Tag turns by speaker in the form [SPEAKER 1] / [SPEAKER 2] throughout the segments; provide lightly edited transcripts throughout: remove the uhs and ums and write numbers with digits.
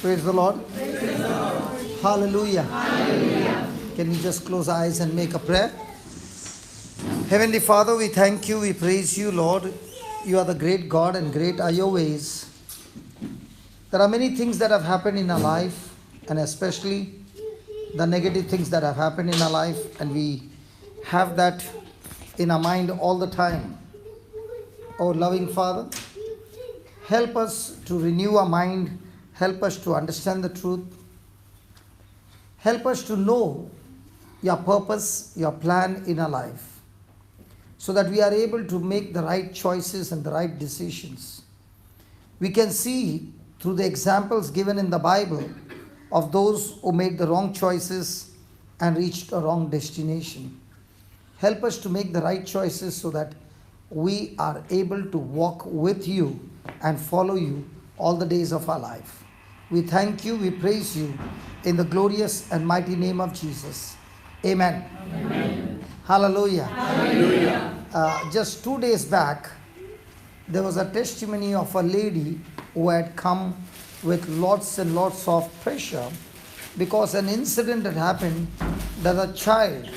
[SPEAKER 1] Praise the Lord. Hallelujah. Hallelujah. Can we just close our eyes and make a prayer? Heavenly Father, we thank you, we praise you, Lord. You are the great God and great are your ways. There are many things that have happened in our life, and especially the negative things that have happened in our life, and we have that in our mind all the time. Oh, loving Father, help us to renew our mind, help us to understand the truth, help us to know your purpose, your plan in our life, so that we are able to make the right choices and the right decisions. We can see through the examples given in the Bible of those who made the wrong choices and reached a wrong destination. Help us to make the right choices so that we are able to walk with you and follow you all the days of our life. We thank you, we praise you in the glorious and mighty name of Jesus. Amen. Amen. Hallelujah. Hallelujah. Just 2 days back, there was a testimony of a lady who had come with lots and lots of pressure because an incident had happened that her child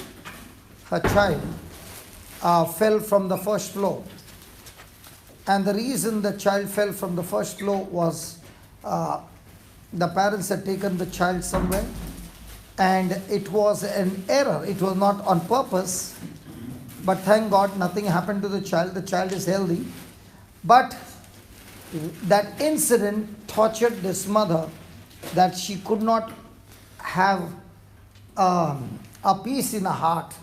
[SPEAKER 1] fell from the first floor. And the reason the child fell from the first floor was the parents had taken the child somewhere, and it was an error. It was not on purpose, but thank God nothing happened to the child. The child is healthy. But that incident tortured this mother that she could not have a peace in her heart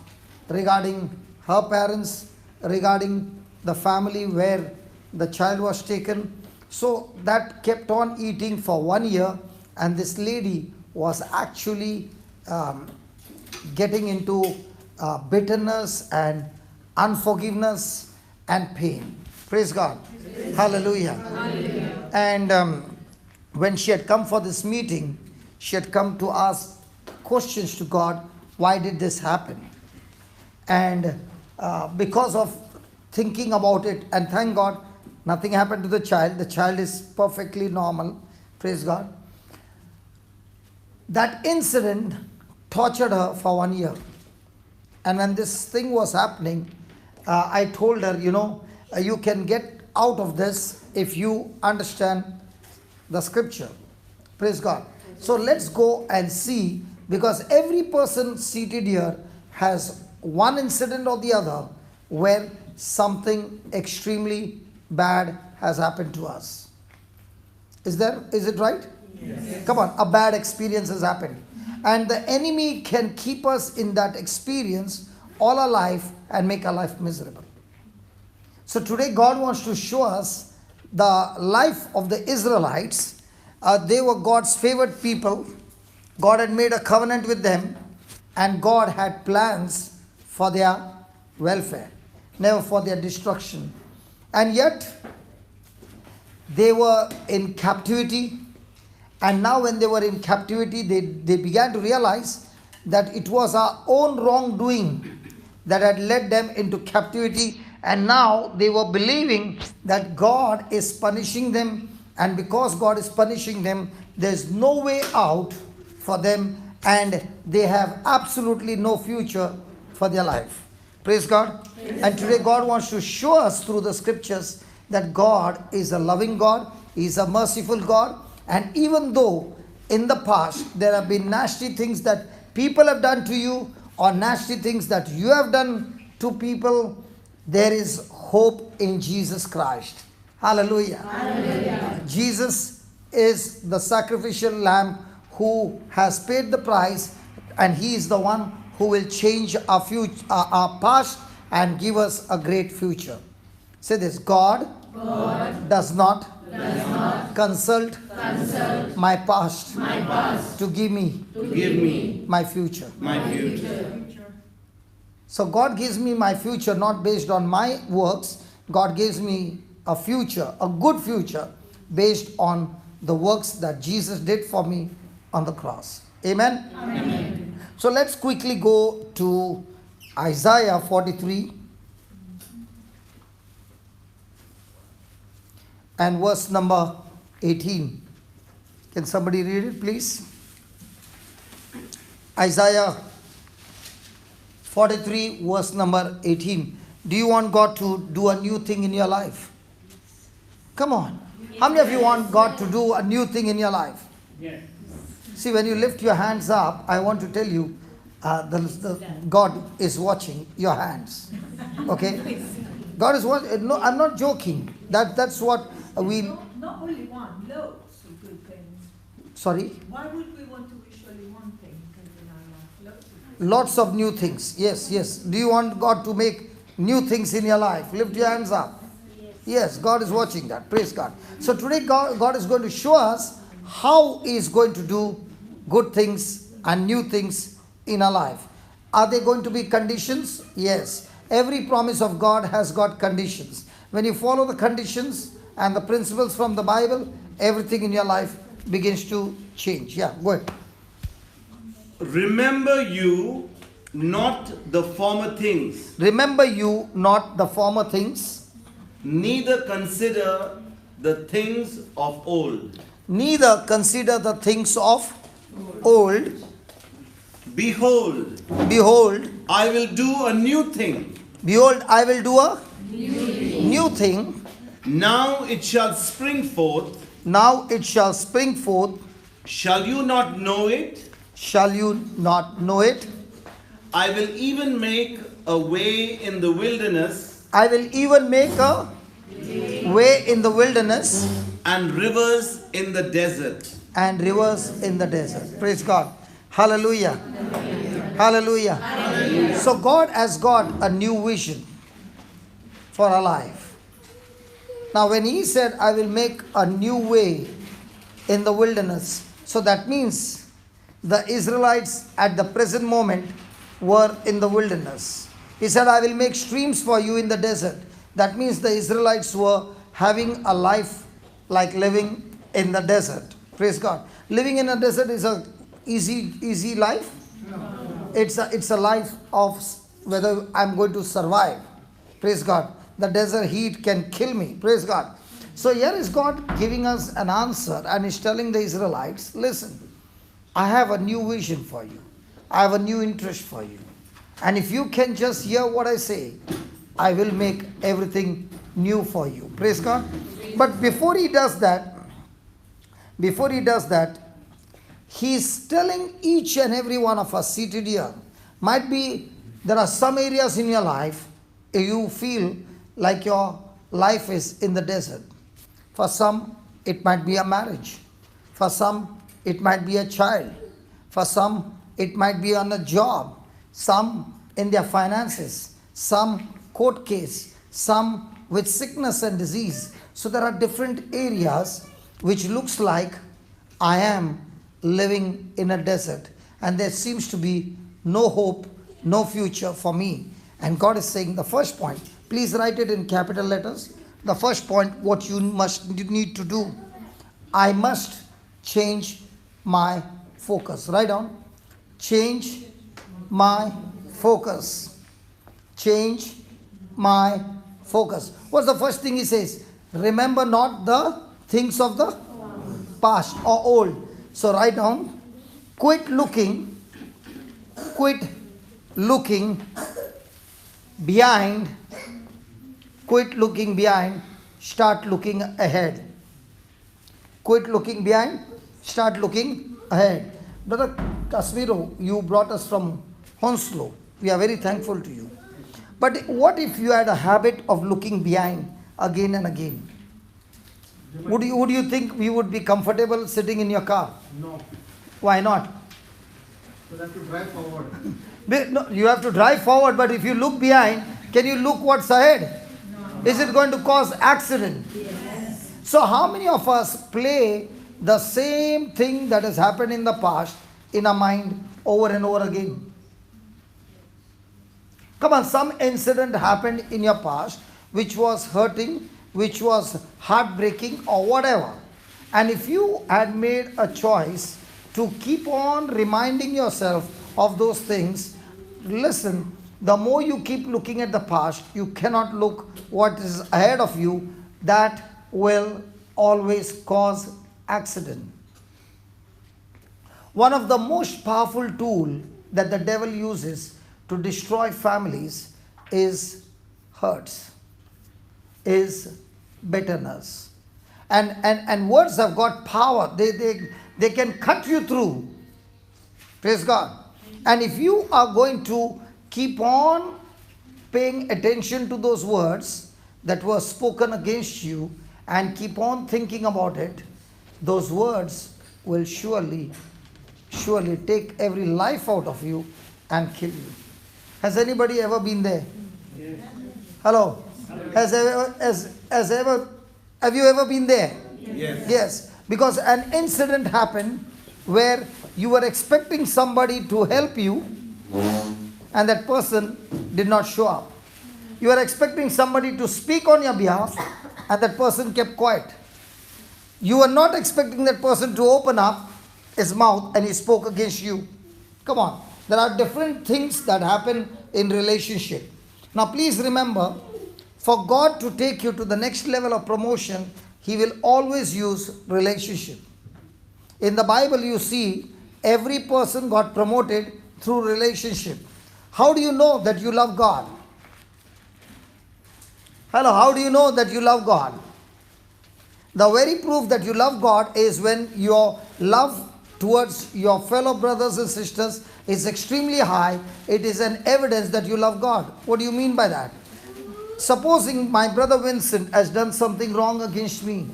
[SPEAKER 1] regarding her parents, regarding the family where the child was taken. So that kept on eating for 1 year, and this lady was actually getting into bitterness and unforgiveness and pain. Praise God. Hallelujah. Hallelujah. And when she had come for this meeting, she had come to ask questions to God. Why did this happen? And because of thinking about it, and thank God, nothing happened to the child. The child is perfectly normal. Praise God. That incident tortured her for 1 year. And when this thing was happening, I told her, you can get out of this if you understand the scripture. Praise God. So let's go and see, because every person seated here has one incident or the other where something extremely bad has happened to us. Is it right? Yes. Come on, a bad experience has happened. And the enemy can keep us in that experience all our life and make our life miserable. So today God wants to show us the life of the Israelites. They were God's favored people. God had made a covenant with them, and God had plans for their welfare, never for their destruction. And yet they were in captivity. And now when they were in captivity, they began to realize that it was our own wrongdoing that had led them into captivity. And now they were believing that God is punishing them. And because God is punishing them, there's no way out for them. And they have absolutely no future for their life. Praise God. Praise and today God wants to show us through the scriptures that God is a loving God. He is a merciful God. And even though in the past there have been nasty things that people have done to you, or nasty things that you have done to people, there is hope in Jesus Christ. Hallelujah. Hallelujah. Jesus is the sacrificial lamb who has paid the price, and he is the one who will change our future, our past, and give us a great future. Say this: God does not consult my past to give me my future. So God gives me my future not based on my works. God gives me a future, a good future, based on the works that Jesus did for me on the cross. Amen? Amen. So let's quickly go to Isaiah 43 and verse number 18. Can somebody read it, please? Isaiah 43, verse number 18. Do you want God to do a new thing in your life? Come on. How many of you want God to do a new thing in your life?
[SPEAKER 2] Yes.
[SPEAKER 1] See, when you lift your hands up, I want to tell you, God is watching your hands. Okay? God is watching. No, I'm not joking. That's what we...
[SPEAKER 3] Not only one, loads of good things.
[SPEAKER 1] Sorry?
[SPEAKER 3] Why would we want to wish only one thing in our life?
[SPEAKER 1] Lots of new things. Yes, yes. Do you want God to make new things in your life? Lift your hands up. Yes, God is watching that. Praise God. So today God is going to show us how He is going to do good things and new things in our life. Are they going to be conditions? Yes. Every promise of God has got conditions. When you follow the conditions and the principles from the Bible, everything in your life begins to change. Yeah, go ahead.
[SPEAKER 4] Remember you not the former things,
[SPEAKER 1] Remember you not the former things,
[SPEAKER 4] neither consider the things of old.
[SPEAKER 1] neither consider the things of old.
[SPEAKER 4] Behold,
[SPEAKER 1] Behold,
[SPEAKER 4] I will do a new thing.
[SPEAKER 1] behold, I will do a new thing.
[SPEAKER 4] Now it shall spring forth.
[SPEAKER 1] Now it shall spring forth.
[SPEAKER 4] Shall you not know it?
[SPEAKER 1] Shall you not know it?
[SPEAKER 4] I will even make a way in the wilderness
[SPEAKER 1] I will even make a way in the wilderness
[SPEAKER 4] and rivers in the desert.
[SPEAKER 1] and rivers in the desert. Praise God. Hallelujah. Hallelujah. So God has got a new vision for our life. Now when He said, I will make a new way in the wilderness, so that means the Israelites at the present moment were in the wilderness. He said, I will make streams for you in the desert. That means the Israelites were having a life like living in the desert. Praise God. Living in a desert is a easy life. It's a life of whether I'm going to survive. Praise God. The desert heat can kill me. Praise God. So here is God giving us an answer, and He's telling the Israelites, listen, I have a new vision for you. I have a new interest for you. And if you can just hear what I say, I will make everything new for you. Praise God. But before He does that, He's telling each and every one of us seated here, might be there are some areas in your life you feel like your life is in the desert. For some, it might be a marriage. For some, it might be a child. For some, it might be on a job. Some in their finances. Some court case. Some with sickness and disease. So there are different areas which looks like I am living in a desert, and there seems to be no hope, no future for me. And God is saying the first point, please write it in capital letters. The first point, what you need to do, I must change my focus. Write down, change my focus. Change my focus. What's the first thing He says? Remember not the things of the past or old. So write down, quit looking behind, start looking ahead. Quit looking behind, start looking ahead. Brother Kasmiro, you brought us from Hounslow. We are very thankful to you. But what if you had a habit of looking behind again and again? Would you think we would be comfortable sitting in your car?
[SPEAKER 2] No.
[SPEAKER 1] Why not?
[SPEAKER 2] You have to drive forward.
[SPEAKER 1] No, you have to drive forward, but if you look behind, can you look what's ahead? No. Is it going to cause accident?
[SPEAKER 3] Yes.
[SPEAKER 1] So how many of us play the same thing that has happened in the past in our mind over and over again? Come on, some incident happened in your past which was hurting, which was heartbreaking or whatever. And if you had made a choice to keep on reminding yourself of those things, listen, the more you keep looking at the past, you cannot look what is ahead of you. That will always cause accident. One of the most powerful tool that the devil uses to destroy families is hurts, is bitterness. And words have got power. They can cut you through. Praise God. And if you are going to keep on paying attention to those words that were spoken against you and keep on thinking about it, those words will surely take every life out of you and kill you. Has anybody ever been there?
[SPEAKER 2] Yes.
[SPEAKER 1] Hello? Have you ever been there?
[SPEAKER 4] Yes.
[SPEAKER 1] Yes. Because an incident happened where you were expecting somebody to help you and that person did not show up. You were expecting somebody to speak on your behalf and that person kept quiet. You were not expecting that person to open up his mouth and he spoke against you. Come on. There are different things that happen in relationship. Now please remember, for God to take you to the next level of promotion, He will always use relationship. In the Bible you see, every person got promoted through relationship. How do you know that you love God? Hello, how do you know that you love God? The very proof that you love God is when your love towards your fellow brothers and sisters is extremely high. It is an evidence that you love God. What do you mean by that? Supposing my brother Vincent has done something wrong against me,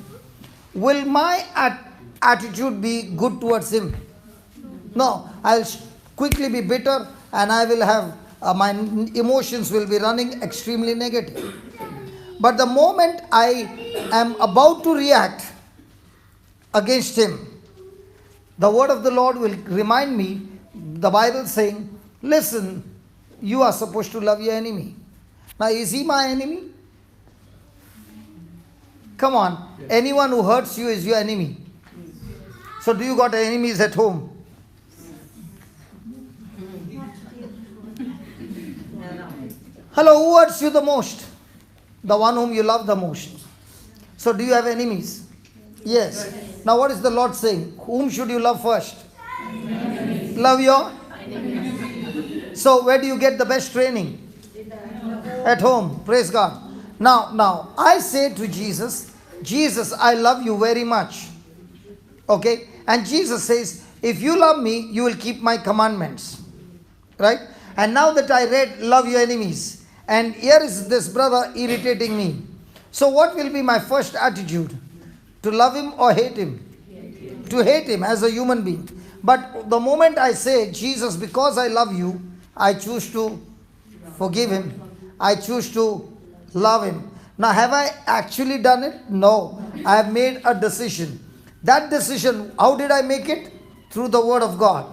[SPEAKER 1] will my attitude be good towards him? No, I'll quickly be bitter and I will have, my emotions will be running extremely negative. But the moment I am about to react against him, the word of the Lord will remind me, the Bible saying, listen, you are supposed to love your enemy. Now, is he my enemy? Come on. Yes. Anyone who hurts you is your enemy. So do you got enemies at home? Hello, who hurts you the most? The one whom you love the most. So do you have enemies? Yes. Now what is the Lord saying? Whom should you love first? Enemies. Love your enemies. So where do you get the best training? At home. Praise God. Now I say to Jesus, Jesus, I love you very much. Okay? And Jesus says, if you love me, you will keep my commandments. Right? And now that I read, love your enemies. And here is this brother irritating me. So what will be my first attitude? To love him or hate him? To hate him as a human being. But the moment I say, Jesus, because I love you, I choose to forgive him. I choose to love him. Now, have I actually done it? No. I have made a decision. That decision, how did I make it? Through the word of God.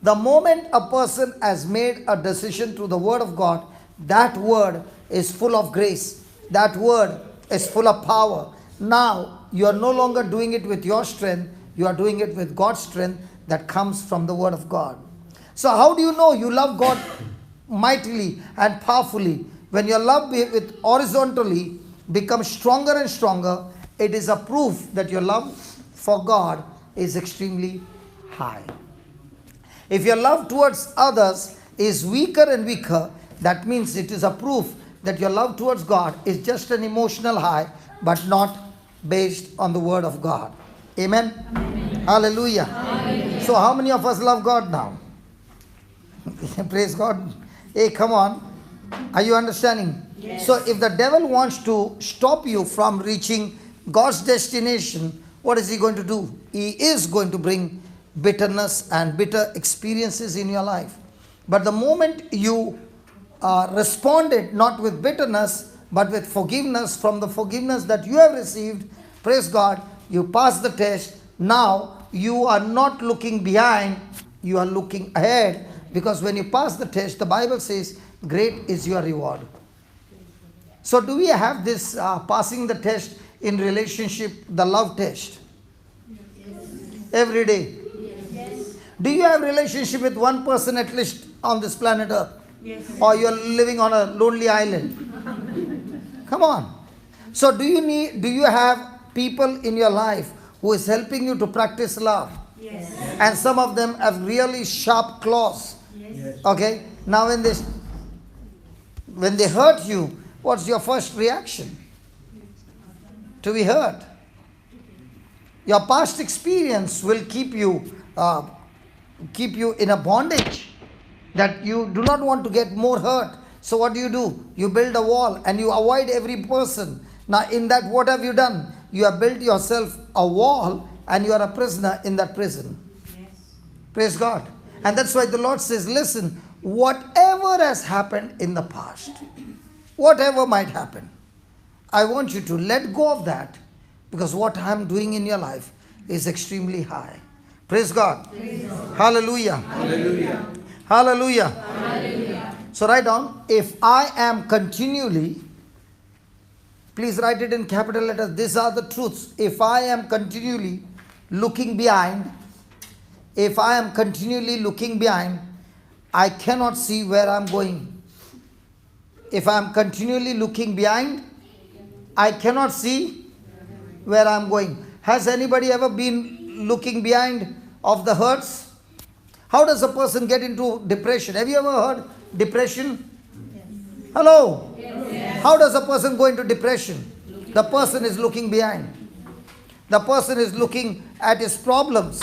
[SPEAKER 1] The moment a person has made a decision through the word of God, that word is full of grace. That word is full of power. Now, you are no longer doing it with your strength. You are doing it with God's strength that comes from the word of God. So how do you know you love God mightily and powerfully? When your love with horizontally becomes stronger and stronger, it is a proof that your love for God is extremely high. If your love towards others is weaker and weaker, that means it is a proof that your love towards God is just an emotional high, but not based on the word of God. Amen? Amen. Hallelujah. Hallelujah. So how many of us love God now? Praise God. Hey, come on. Are you understanding? Yes. So if the devil wants to stop you from reaching God's destination, what is he going to do? He is going to bring bitterness and bitter experiences in your life. But the moment you responded not with bitterness, but with forgiveness, from the forgiveness that you have received, praise God, you pass the test. Now you are not looking behind, you are looking ahead, because when you pass the test, the Bible says, great is your reward. So do we have this passing the test in relationship, the love test? Yes. Every day? Yes. Do you have relationship with one person at least on this planet Earth? Yes. Or you're living on a lonely island? Come on. So do you have people in your life who is helping you to practice love?
[SPEAKER 3] Yes.
[SPEAKER 1] And some of them have really sharp claws.
[SPEAKER 3] Yes.
[SPEAKER 1] Okay? Now when they hurt you, what's your first reaction? To be hurt. Your past experience will keep you in a bondage that you do not want to get more hurt. So what do? You build a wall and you avoid every person. Now in that, what have you done? You have built yourself a wall and you are a prisoner in that prison.
[SPEAKER 3] Yes.
[SPEAKER 1] Praise God. And that's why the Lord says, listen, whatever has happened in the past, whatever might happen, I want you to let go of that, because what I'm doing in your life is extremely high. Praise God.
[SPEAKER 3] Praise God.
[SPEAKER 1] Hallelujah.
[SPEAKER 4] Hallelujah.
[SPEAKER 1] Hallelujah.
[SPEAKER 3] Hallelujah.
[SPEAKER 1] So write down, if I am continually, please write it in capital letters, these are the truths. If I am continually looking behind, I cannot see where I'm going. If I am continually looking behind, I cannot see where I'm going. Has anybody ever been looking behind of the hurts? How does a person get into depression? Have you ever heard depression?
[SPEAKER 3] Yes.
[SPEAKER 1] Hello?
[SPEAKER 3] Yes.
[SPEAKER 1] How does a person go into depression? The person is looking behind. The person is looking at his problems.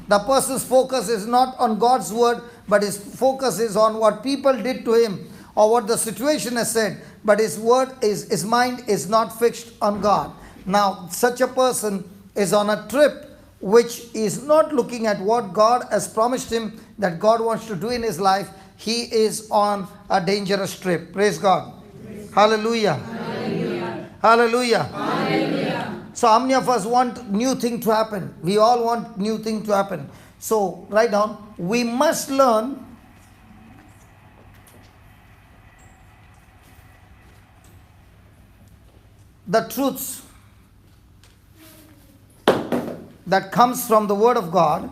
[SPEAKER 1] The person's focus is not on God's word, but his focus is on what people did to him or what the situation has said. But his mind is not fixed on God. Now, such a person is on a trip which is not looking at what God has promised him that God wants to do in his life. He is on a dangerous trip. Praise God. Hallelujah.
[SPEAKER 3] Hallelujah.
[SPEAKER 1] Hallelujah.
[SPEAKER 3] Hallelujah.
[SPEAKER 1] So how many of us want new thing to happen? We all want new thing to happen. So write down, we must learn the truths that comes from the word of God,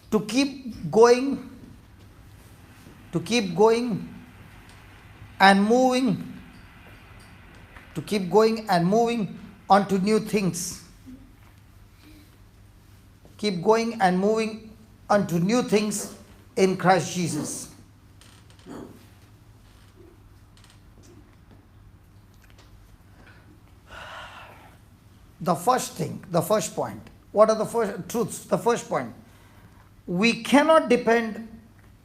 [SPEAKER 1] to keep going and moving onto new things. Keep going and moving unto new things in Christ Jesus. The first point. What are the first truths? The first point. We cannot depend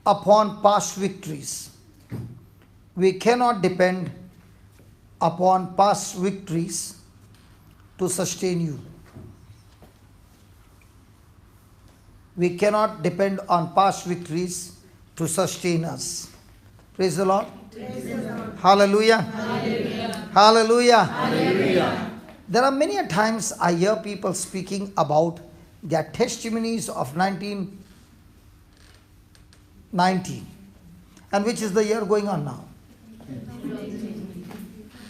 [SPEAKER 1] upon past victories. We cannot depend upon past victories to sustain you. We cannot depend on past victories to sustain us. Praise the Lord.
[SPEAKER 3] Praise the Lord.
[SPEAKER 1] Hallelujah.
[SPEAKER 3] Hallelujah.
[SPEAKER 1] Hallelujah.
[SPEAKER 3] Hallelujah.
[SPEAKER 1] There are many a times I hear people speaking about their testimonies of 1990, and which is the year going on now.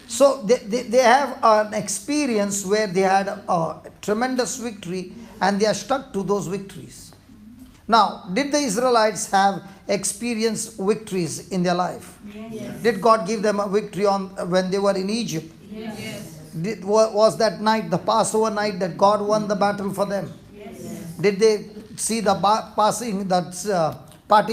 [SPEAKER 1] So they have an experience where they had a tremendous victory and they are stuck to those victories. Now, did the Israelites have experienced victories in their life?
[SPEAKER 3] Yes.
[SPEAKER 1] Did God give them a victory when they were in Egypt?
[SPEAKER 3] Yes.
[SPEAKER 1] Was that night, the Passover night, that God won the battle for them?
[SPEAKER 3] Yes.
[SPEAKER 1] Did they see the parting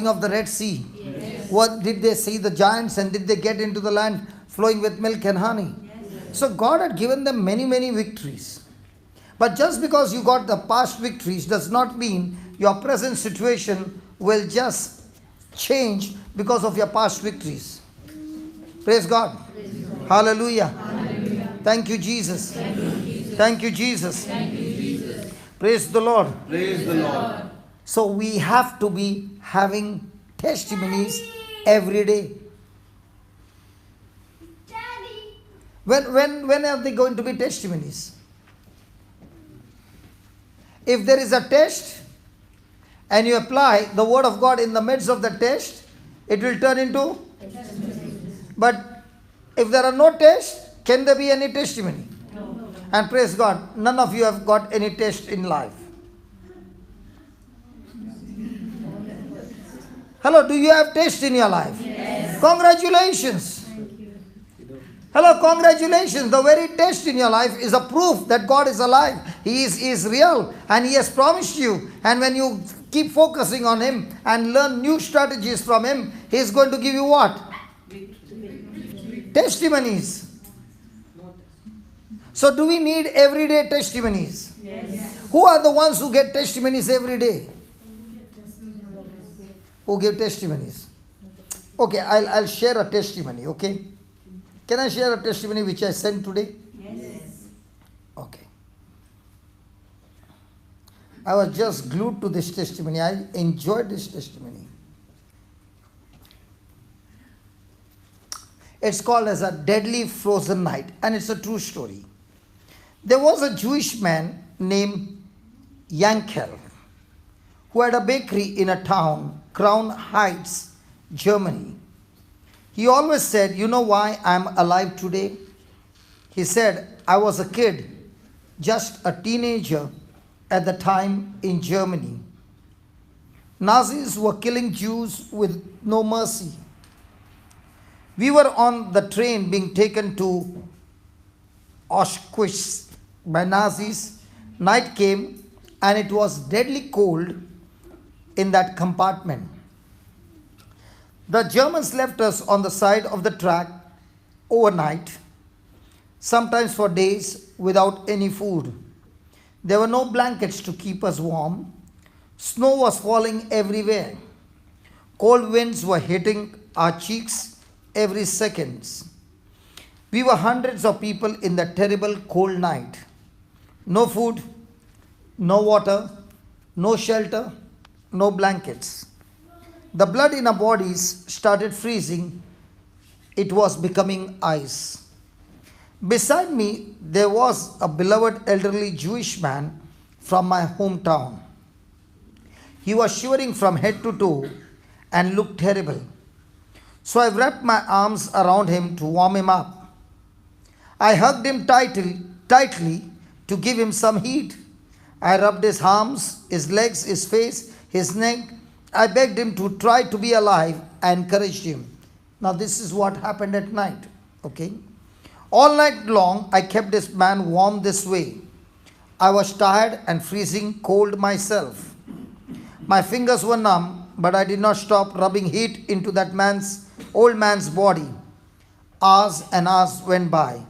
[SPEAKER 1] of the Red Sea?
[SPEAKER 3] Yes.
[SPEAKER 1] What did they see the giants, and did they get into the land flowing with milk and honey?
[SPEAKER 3] Yes.
[SPEAKER 1] So God had given them many, many victories. But just because you got the past victories does not mean your present situation will just change because of your past victories. Praise God.
[SPEAKER 3] Praise God.
[SPEAKER 1] Hallelujah.
[SPEAKER 3] Hallelujah.
[SPEAKER 1] Thank you, Jesus.
[SPEAKER 3] Thank you, Jesus.
[SPEAKER 1] Thank you, Jesus.
[SPEAKER 3] Thank you, Jesus.
[SPEAKER 1] Praise the Lord.
[SPEAKER 4] Praise the Lord.
[SPEAKER 1] So we have to be having testimonies every day. When are they going to be testimonies? If there is a test and you apply the word of God in the midst of the test, it will turn into. But if there are no tests, can there be any testimony?
[SPEAKER 3] No.
[SPEAKER 1] And praise God, none of you have got any test in life. Hello, do you have test in your life?
[SPEAKER 3] Yes.
[SPEAKER 1] Congratulations. Hello, congratulations. The very test in your life is a proof that God is alive. He is real and He has promised you. And when you keep focusing on Him and learn new strategies from Him, He is going to give you what? Testimonies. So do we need everyday testimonies?
[SPEAKER 3] Yes.
[SPEAKER 1] Who are the ones who get testimonies every day? Who give testimonies? Okay, I'll share a testimony, okay? Can I share a testimony which I sent today?
[SPEAKER 3] Yes.
[SPEAKER 1] Okay. I was just glued to this testimony. I enjoyed this testimony. It's called as a deadly frozen night, and it's a true story. There was a Jewish man named Yankel who had a bakery in a town, Crown Heights, Germany. He always said, "You know why I'm alive today?" He said, "I was a kid, just a teenager at the time in Germany. Nazis were killing Jews with no mercy. We were on the train being taken to Auschwitz by Nazis. Night came and it was deadly cold in that compartment. The Germans left us on the side of the track overnight, sometimes for days without any food. There were no blankets to keep us warm. Snow was falling everywhere. Cold winds were hitting our cheeks every second. We were hundreds of people in that terrible cold night. No food, no water, no shelter, no blankets. The blood in our bodies started freezing. It was becoming ice. Beside me, there was a beloved elderly Jewish man from my hometown. He was shivering from head to toe and looked terrible. So I wrapped my arms around him to warm him up. I hugged him tightly to give him some heat. I rubbed his arms, his legs, his face, his neck. I begged him to try to be alive. I encouraged him. Now this is what happened at night. Okay. All night long I kept this man warm this way. I was tired and freezing cold myself. My fingers were numb, but I did not stop rubbing heat into that old man's body. Hours and hours went by.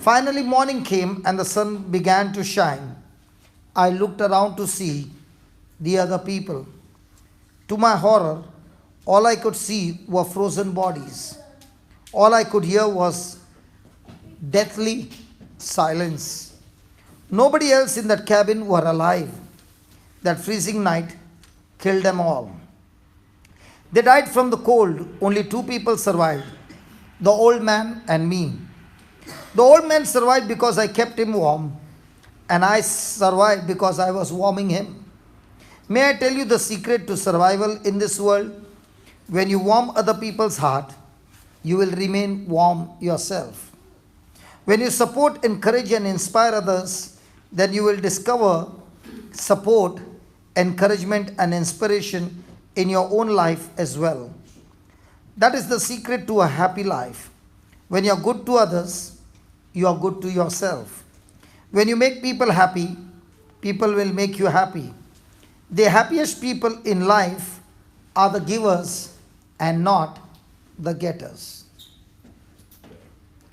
[SPEAKER 1] Finally morning came and the sun began to shine. I looked around to see the other people. To my horror, all I could see were frozen bodies. All I could hear was deathly silence. Nobody else in that cabin were alive. That freezing night killed them all. They died from the cold. Only 2 people survived, the old man and me. The old man survived because I kept him warm, and I survived because I was warming him. May I tell you the secret to survival in this world? When you warm other people's heart, you will remain warm yourself. When you support, encourage, and inspire others, then you will discover support, encouragement, and inspiration in your own life as well. That is the secret to a happy life. When you are good to others, you are good to yourself. When you make people happy, people will make you happy. The happiest people in life are the givers and not the getters.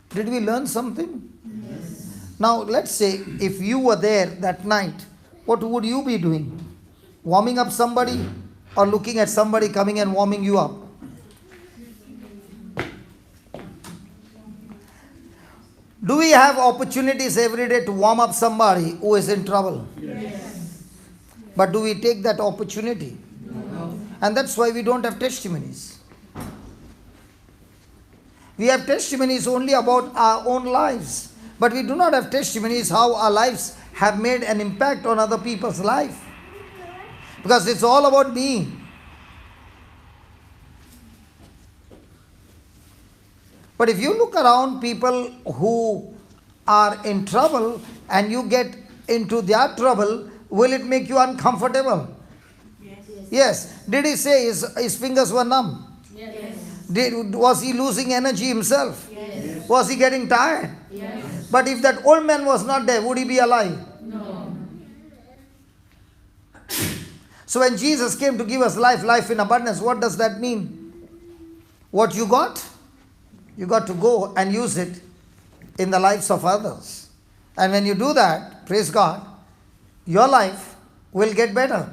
[SPEAKER 1] Did we learn something?
[SPEAKER 3] Yes.
[SPEAKER 1] Now let's say if you were there that night, what would you be doing? Warming up somebody or looking at somebody coming and warming you up? Do we have opportunities every day to warm up somebody who is in trouble?
[SPEAKER 3] Yes.
[SPEAKER 1] But do we take that opportunity?
[SPEAKER 3] No.
[SPEAKER 1] And that's why we don't have testimonies. We have testimonies only about our own lives. But we do not have testimonies how our lives have made an impact on other people's life. Because it's all about me. But if you look around people who are in trouble and you get into their trouble, will it make you uncomfortable?
[SPEAKER 3] Yes.
[SPEAKER 1] Yes. Did he say his fingers were numb?
[SPEAKER 3] Yes.
[SPEAKER 1] Was he losing energy himself?
[SPEAKER 3] Yes.
[SPEAKER 1] Was he getting tired?
[SPEAKER 3] Yes.
[SPEAKER 1] But if that old man was not there, would he be alive?
[SPEAKER 3] No.
[SPEAKER 1] So when Jesus came to give us life, life in abundance, what does that mean? What you got to go and use it in the lives of others. And when you do that, praise God, your life will get better.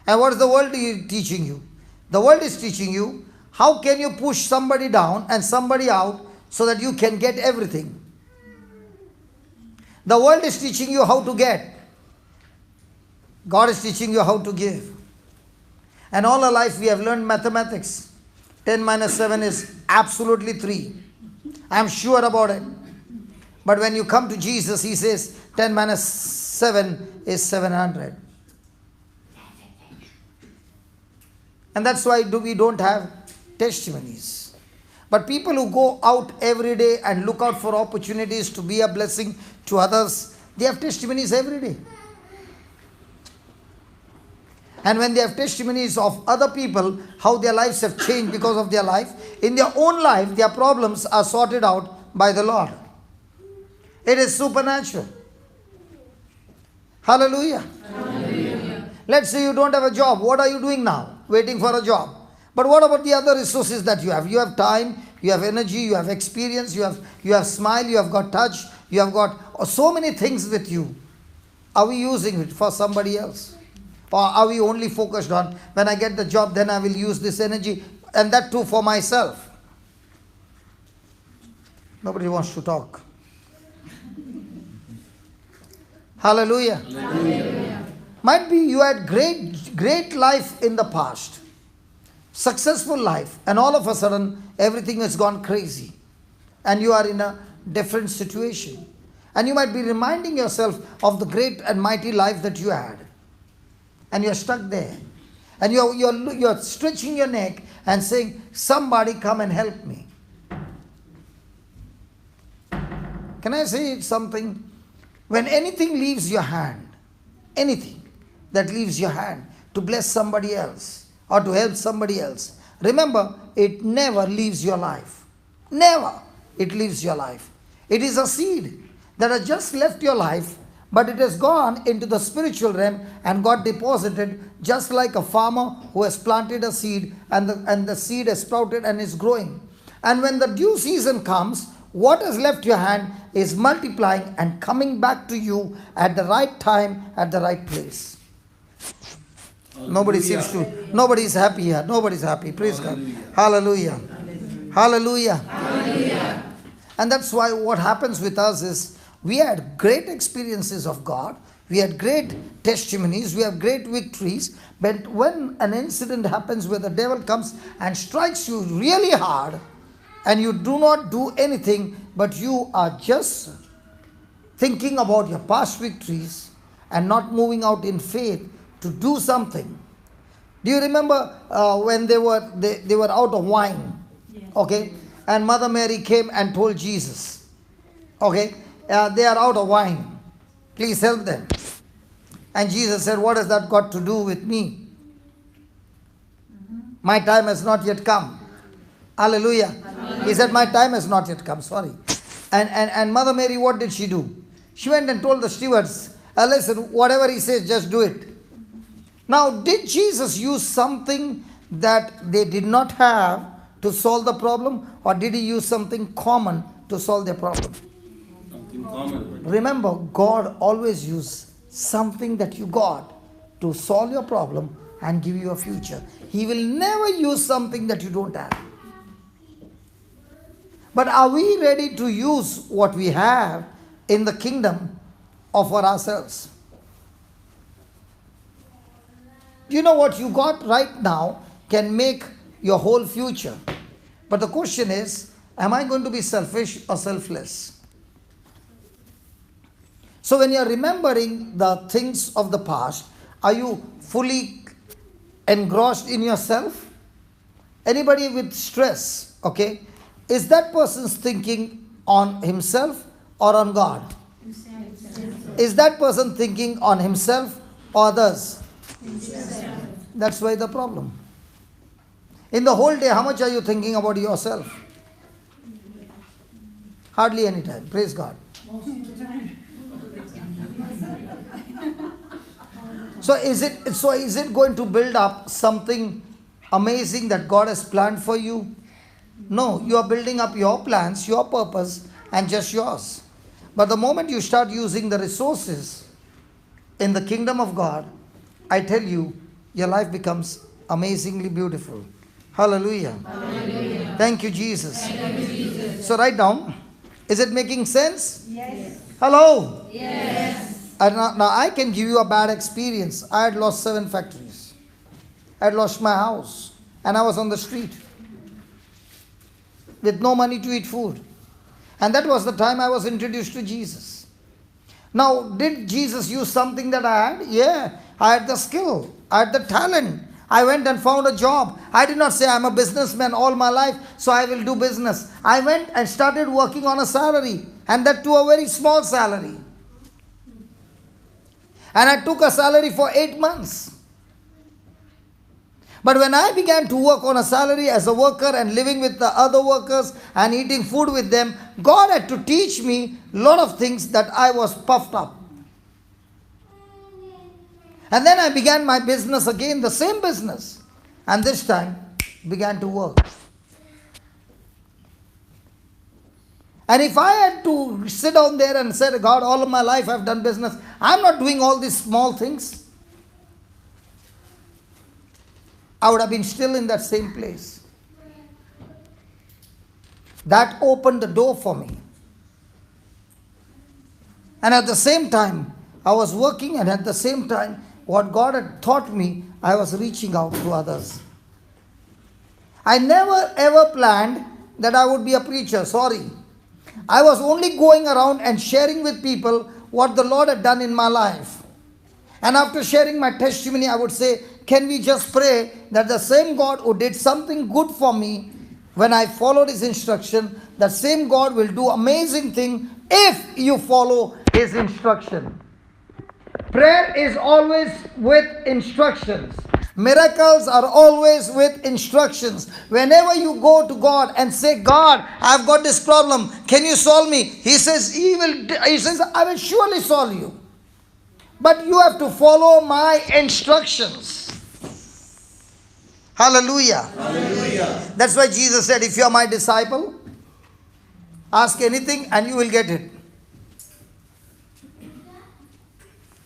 [SPEAKER 1] And what is the world teaching you? The world is teaching you how can you push somebody down and somebody out so that you can get everything. The world is teaching you how to get. God is teaching you how to give. And all our life we have learned mathematics. 10 minus 7 is absolutely 3. I am sure about it. But when you come to Jesus, he says 10 minus 7 is 700. And that's why we don't have testimonies. But people who go out every day and look out for opportunities to be a blessing to others, they have testimonies every day. And when they have testimonies of other people, how their lives have changed because of their life, in their own life, their problems are sorted out by the Lord. It is supernatural. Hallelujah.
[SPEAKER 3] Hallelujah.
[SPEAKER 1] Let's say you don't have a job. What are you doing now? Waiting for a job. But what about the other resources that you have? You have time, you have energy, you have experience, you have smile, you have got touch, you have got so many things with you. Are we using it for somebody else? Or are we only focused on, when I get the job, then I will use this energy, and that too for myself? Nobody wants to talk. Hallelujah.
[SPEAKER 3] Hallelujah.
[SPEAKER 1] Might be you had great life in the past, successful life, and all of a sudden everything has gone crazy and you are in a different situation. And you might be reminding yourself of the great and mighty life that you had. And you're stuck there. And you're stretching your neck and saying, somebody come and help me. Can I say something? When anything leaves your hand, anything that leaves your hand to bless somebody else or to help somebody else, remember, it never leaves your life. Never it leaves your life. It is a seed that has just left your life, but it has gone into the spiritual realm and got deposited, just like a farmer who has planted a seed and the seed has sprouted and is growing. And when the due season comes, what has left your hand is multiplying and coming back to you at the right time, at the right place. Nobody is happy here. Nobody is happy. Praise God. Hallelujah. Hallelujah. Hallelujah. And that's why what happens with us is, we had great experiences of God. We had great testimonies. We have great victories. But when an incident happens where the devil comes and strikes you really hard, and you do not do anything, but you are just thinking about your past victories and not moving out in faith to do something. Do you remember when they were out of wine?
[SPEAKER 3] Yes.
[SPEAKER 1] Okay, and Mother Mary came and told Jesus, okay, they are out of wine. Please help them. And Jesus said, what has that got to do with me? My time has not yet come. Hallelujah. Hallelujah. He said, my time has not yet come. Sorry. And Mother Mary, what did she do? She went and told the stewards, listen, whatever he says, just do it. Now, did Jesus use something that they did not have to solve the problem? Or did he use something common to solve their problem?
[SPEAKER 4] Something common.
[SPEAKER 1] Remember, God always uses something that you got to solve your problem and give you a future. He will never use something that you don't have. But are we ready to use what we have in the kingdom for ourselves? You know what you got right now can make your whole future. But the question is, am I going to be selfish or selfless? So when you are remembering the things of the past, are you fully engrossed in yourself? Anybody with stress, okay? Is that person's thinking on himself or on God? Is that person thinking on himself or others? That's why the problem. In the whole day, how much are you thinking about yourself? Hardly any time. Praise God. So is it going to build up something amazing that God has planned for you? No, you are building up your plans, your purpose, and just yours. But the moment you start using the resources in the kingdom of God, I tell you, your life becomes amazingly beautiful. Hallelujah. Hallelujah. Thank you, Jesus. Thank you, Jesus. So write down. Is it making sense?
[SPEAKER 3] Yes.
[SPEAKER 1] Hello?
[SPEAKER 3] Yes.
[SPEAKER 1] And now I can give you a bad experience. I had lost 7 factories. I had lost my house. And I was on the street with no money to eat food. And that was the time I was introduced to Jesus. Now, did Jesus use something that I had? Yeah, I had the skill. I had the talent. I went and found a job. I did not say I'm a businessman all my life, so I will do business. I went and started working on a salary, and that to a very small salary. And I took a salary for 8 months. But when I began to work on a salary as a worker and living with the other workers and eating food with them, God had to teach me a lot of things that I was puffed up. And then I began my business again, the same business. And this time began to work. And if I had to sit down there and say, God, all of my life I've done business, I'm not doing all these small things, I would have been still in that same place. That opened the door for me. And at the same time, I was working, and at the same time, what God had taught me, I was reaching out to others. I never ever planned that I would be a preacher, sorry. I was only going around and sharing with people what the Lord had done in my life. And after sharing my testimony, I would say, can we just pray that the same God who did something good for me when I followed His instruction, that same God will do amazing thing if you follow His instruction. Prayer is always with instructions. Miracles are always with instructions. Whenever you go to God and say, God, I've got this problem, can you solve me? He says, I will surely solve you. But you have to follow my instructions. Hallelujah. Hallelujah. That's why Jesus said, if you are my disciple, ask anything and you will get it.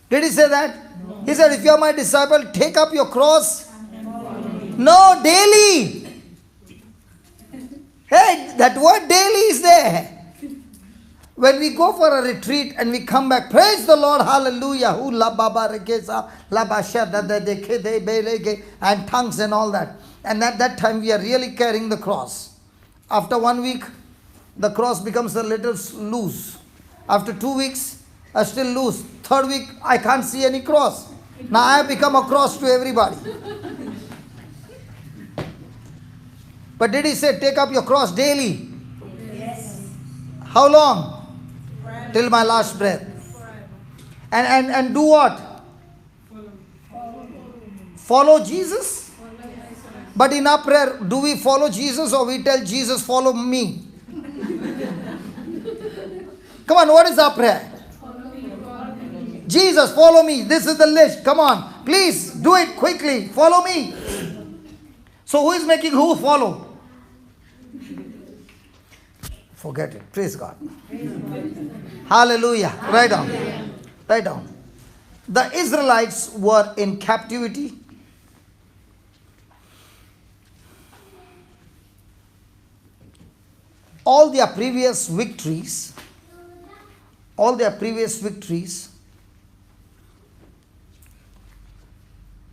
[SPEAKER 1] Did He say that? No. He said, if you are my disciple, take up your cross. No, daily. Hey, that word daily is there. When we go for a retreat and we come back, praise the Lord, hallelujah, and tongues and all that. And at that time we are really carrying the cross. After 1 week, the cross becomes a little loose. After 2 weeks, still loose. 3rd week, I can't see any cross. Now I have become a cross to everybody. But did He say, take up your cross daily?
[SPEAKER 3] Yes.
[SPEAKER 1] How long?
[SPEAKER 3] Forever.
[SPEAKER 1] Till my last breath.
[SPEAKER 3] Forever.
[SPEAKER 1] And do what? Follow Jesus? But in our prayer, do we follow Jesus or we tell Jesus, follow me? Come on, what is our prayer? Jesus, follow me. This is the list. Come on. Please do it quickly. Follow me. So who is making who follow? Forget it. Praise God. Hallelujah. Write down. Write down. The Israelites were in captivity. All their previous victories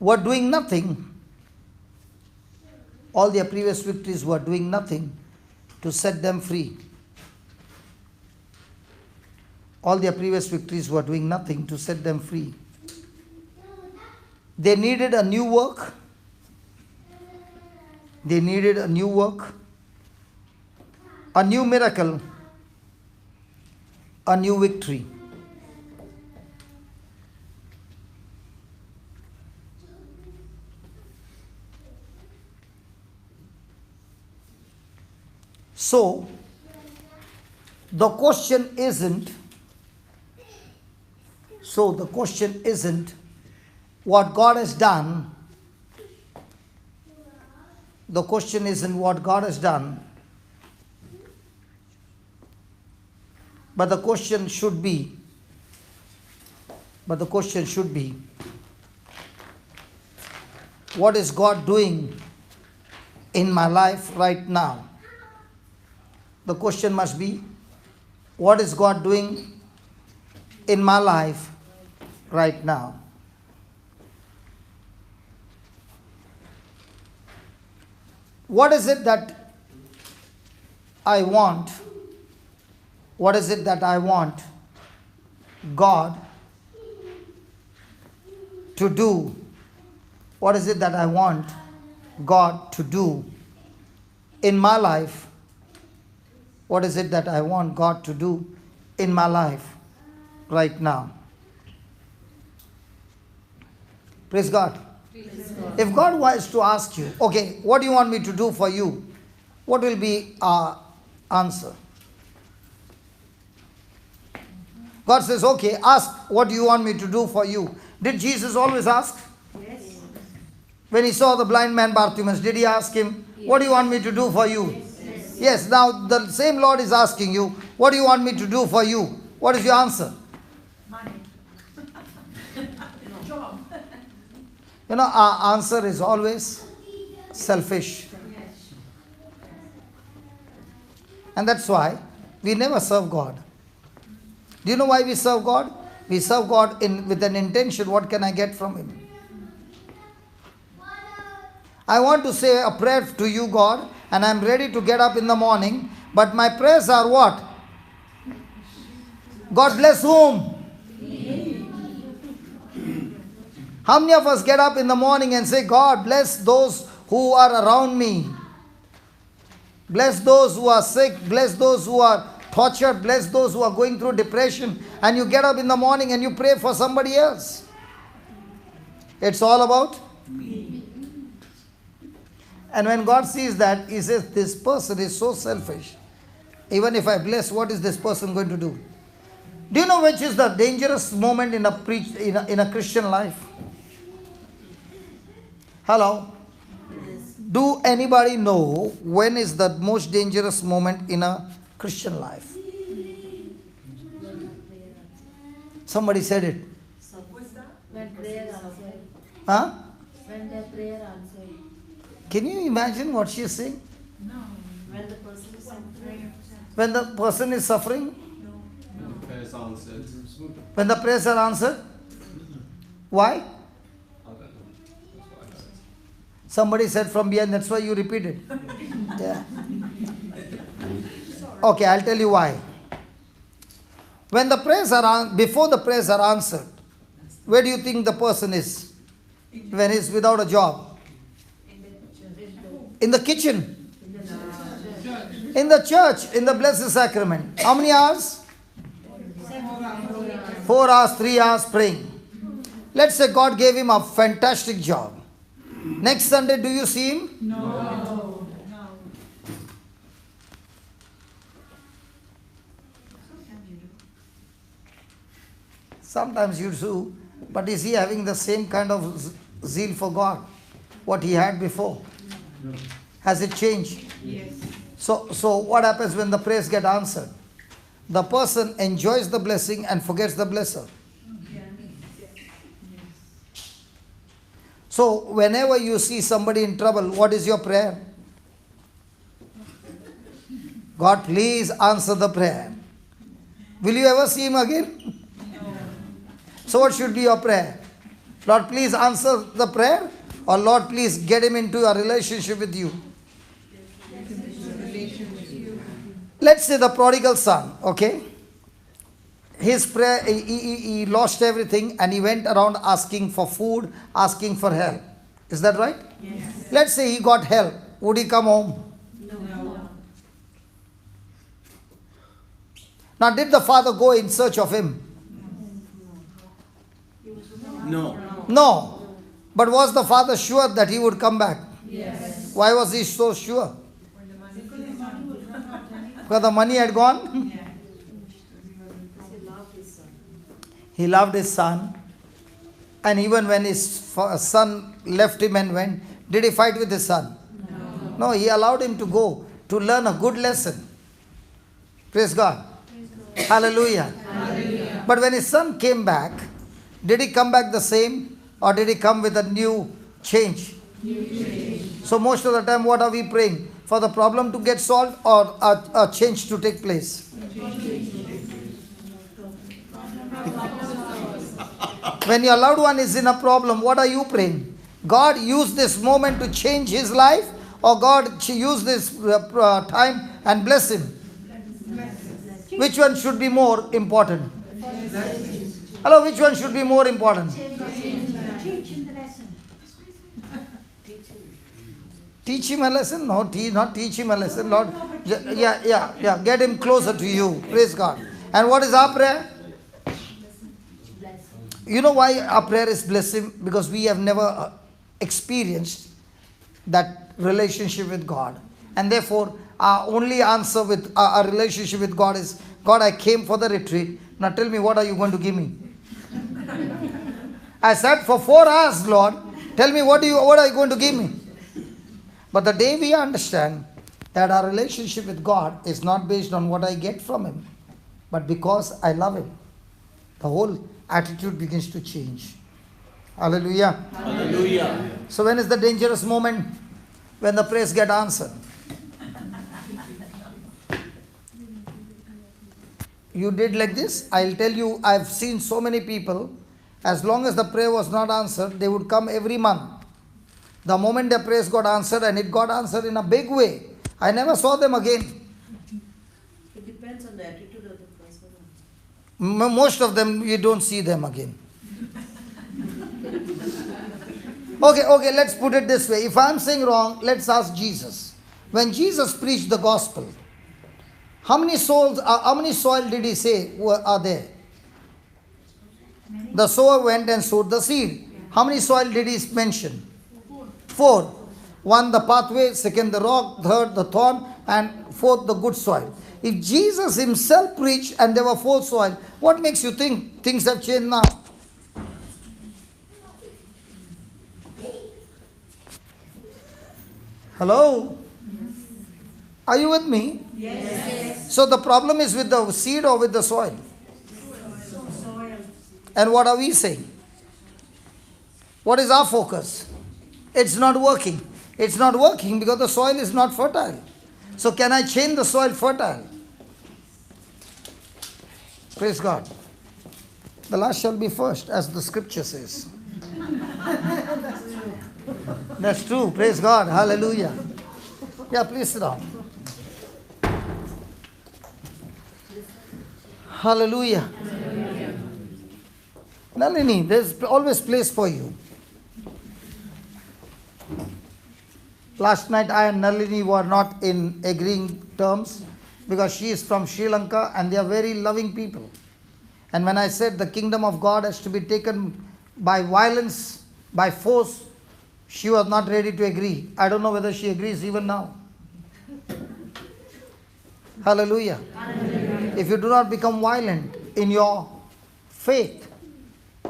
[SPEAKER 1] were doing nothing. All their previous victories were doing nothing to set them free. All their previous victories were doing nothing to set them free. They needed a new work. They needed a new work, a new miracle, a new victory. So, the question isn't what God has done. The question isn't what God has done, but the question should be, what is God doing in my life right now? The question must be, what is God doing in my life right now? What is it that I want? What is it that I want God to do? What is it that I want God to do in my life? What is it that I want God to do in my life right now? Praise God. If God was to ask you, okay, what do you want me to do for you? What will be our answer? God says, okay, ask, what do you want me to do for you? Did Jesus always ask?
[SPEAKER 3] Yes.
[SPEAKER 1] When he saw the blind man Bartimaeus, did he ask him, what do you want me to do for you? Yes. Now the same Lord is asking you, what do you want me to do for you? What is your answer?
[SPEAKER 3] Money. Job.
[SPEAKER 1] You know, our answer is always selfish.
[SPEAKER 3] Yes.
[SPEAKER 1] And that's why we never serve God. Do you know why we serve God? We serve God with an intention, what can I get from Him? I want to say a prayer to you, God, and I'm ready to get up in the morning, but my prayers are what? God bless whom? How many of us get up in the morning and say, God bless those who are around me? Bless those who are sick, bless those who are tortured, bless those who are going through depression, and you get up in the morning and you pray for somebody else. It's all about me. And when God sees that, He says, this person is so selfish. Even if I bless, what is this person going to do? Do you know which is the dangerous moment in a Christian life? Hello? Do anybody know when is the most dangerous moment in a Christian life? Somebody said it.
[SPEAKER 5] When prayer answered.
[SPEAKER 1] Huh?
[SPEAKER 5] When the prayer answered.
[SPEAKER 1] Can you imagine what she is saying?
[SPEAKER 3] No.
[SPEAKER 5] When the person is suffering.
[SPEAKER 1] When the person is suffering?
[SPEAKER 3] No.
[SPEAKER 4] Prayers answered.
[SPEAKER 1] When the prayers are answered? Why?
[SPEAKER 4] I don't know. That's what I heard.
[SPEAKER 1] Somebody said from behind, that's why you repeated. Yeah. Okay, I'll tell you why. When the prayers are before the prayers are answered, where do you think the person is when he's without a job? In the kitchen. In the church, in the Blessed Sacrament. How many hours? 4 hours, 3 hours praying. Let's say God gave him a fantastic job. Next Sunday, do you see him?
[SPEAKER 3] No.
[SPEAKER 1] Sometimes you do, but is he having the same kind of zeal for God, what he had before?
[SPEAKER 2] No.
[SPEAKER 1] Has it changed?
[SPEAKER 3] Yes.
[SPEAKER 1] So what happens when the prayers get answered? The person enjoys the blessing and forgets the blesser. So whenever you see somebody in trouble, what is your prayer? God, please answer the prayer. Will you ever see him again? So what should be your prayer? Lord, please answer the prayer, or Lord, please get him into a relationship with you. Let's say the prodigal son, okay? His prayer, he lost everything and he went around asking for food, asking for help. Is that right?
[SPEAKER 3] Yes.
[SPEAKER 1] Let's say he got help. Would he come home?
[SPEAKER 3] No.
[SPEAKER 1] Now, did the father go in search of him?
[SPEAKER 4] No.
[SPEAKER 1] No. But was the father sure that he would come back?
[SPEAKER 3] Yes.
[SPEAKER 1] Why was he so sure? Because the money had gone.
[SPEAKER 3] Yeah.
[SPEAKER 1] He loved his son. And even when his son left him and went, did he fight with his son? No, he allowed him to go to learn a good lesson. Praise God. Hallelujah. Hallelujah. But when his son came back, did he come back the same or did he come with a new change? New change. So most of the time what are we praying? For the problem to get solved or a change to take place? When your loved one is in a problem, what are you praying? God use this moment to change his life, or God use this time and bless him? Which one should be more important? Hello, which one should be more important? Teach him a lesson? No, not teach him a lesson. Lord, yeah. Get him closer to you. Praise God. And what is our prayer? You know why our prayer is bless him? Because we have never experienced that relationship with God. And therefore, our only answer with our relationship with God is, God, I came for the retreat. Now tell me, what are you going to give me? I sat for 4 hours, Lord. Tell me, what are you going to give me? But the day we understand that our relationship with God is not based on what I get from him, but because I love him, the whole attitude begins to change. Hallelujah.
[SPEAKER 4] Hallelujah.
[SPEAKER 1] So when is the dangerous moment? When the prayers get answered. You did like this. I'll tell you, I've seen so many people, as long as the prayer was not answered, they would come every month. The moment their prayers got answered, and it got answered in a big way, I never saw them again.
[SPEAKER 5] It depends on the attitude of the person.
[SPEAKER 1] Most of them, you don't see them again. Okay, let's put it this way. If I'm saying wrong, let's ask Jesus. When Jesus preached the gospel, how many soil did he say are there? The sower went and sowed the seed. How many soil did he mention? 4. 1, the pathway; 2nd, the rock; 3rd, the thorn; and 4th, the good soil. If Jesus himself preached and there were 4 soil, what makes you think things have changed now? Hello? Are you with me? Yes. So the problem is with the seed or with the soil? And what are we saying? What is our focus? It's not working. It's not working because the soil is not fertile. So can I change the soil fertile? Praise God. The last shall be first, as the scripture says. That's true. Praise God. Hallelujah. Yeah, please sit down. Hallelujah. Nalini, there's always place for you. Last night I and Nalini were not in agreeing terms because she is from Sri Lanka and they are very loving people. And when I said the kingdom of God has to be taken by violence, by force, she was not ready to agree. I don't know whether she agrees even now. Hallelujah. Hallelujah. If you do not become violent in your faith,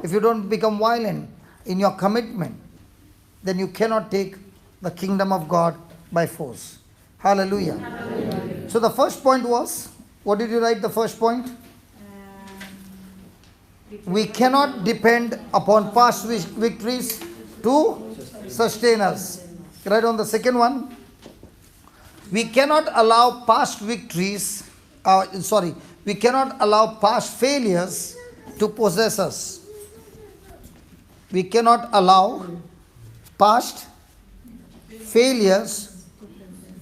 [SPEAKER 1] if you don't become violent in your commitment, then you cannot take the kingdom of God by force. Hallelujah. Hallelujah. So the first point was, what did you write the first point? We cannot depend upon past victories to sustain us. Right on the second one. We cannot allow past victories, we cannot allow past failures to possess us. We cannot allow past failures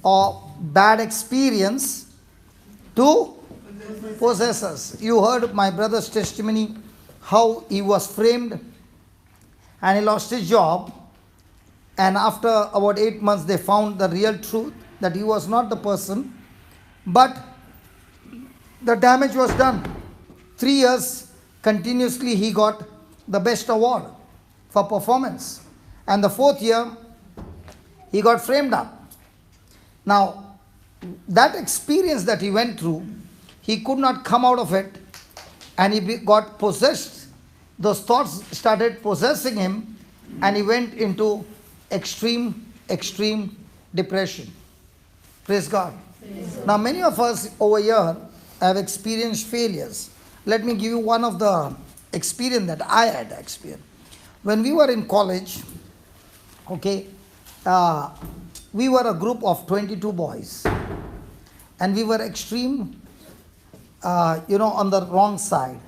[SPEAKER 1] or bad experience to possess us. You heard my brother's testimony, how he was framed and he lost his job, and after about 8 months they found the real truth that he was not the person, but the damage was done. 3 years continuously he got the best award for performance, and the 4th year he got framed up. Now that experience that he went through, he could not come out of it, and he got possessed. Those thoughts started possessing him, and he went into extreme depression. Praise God. Now, many of us over here have experienced failures. Let me give you one of the experience that I had experienced. When we were in college, okay, we were a group of 22 boys, and we were extreme, on the wrong side.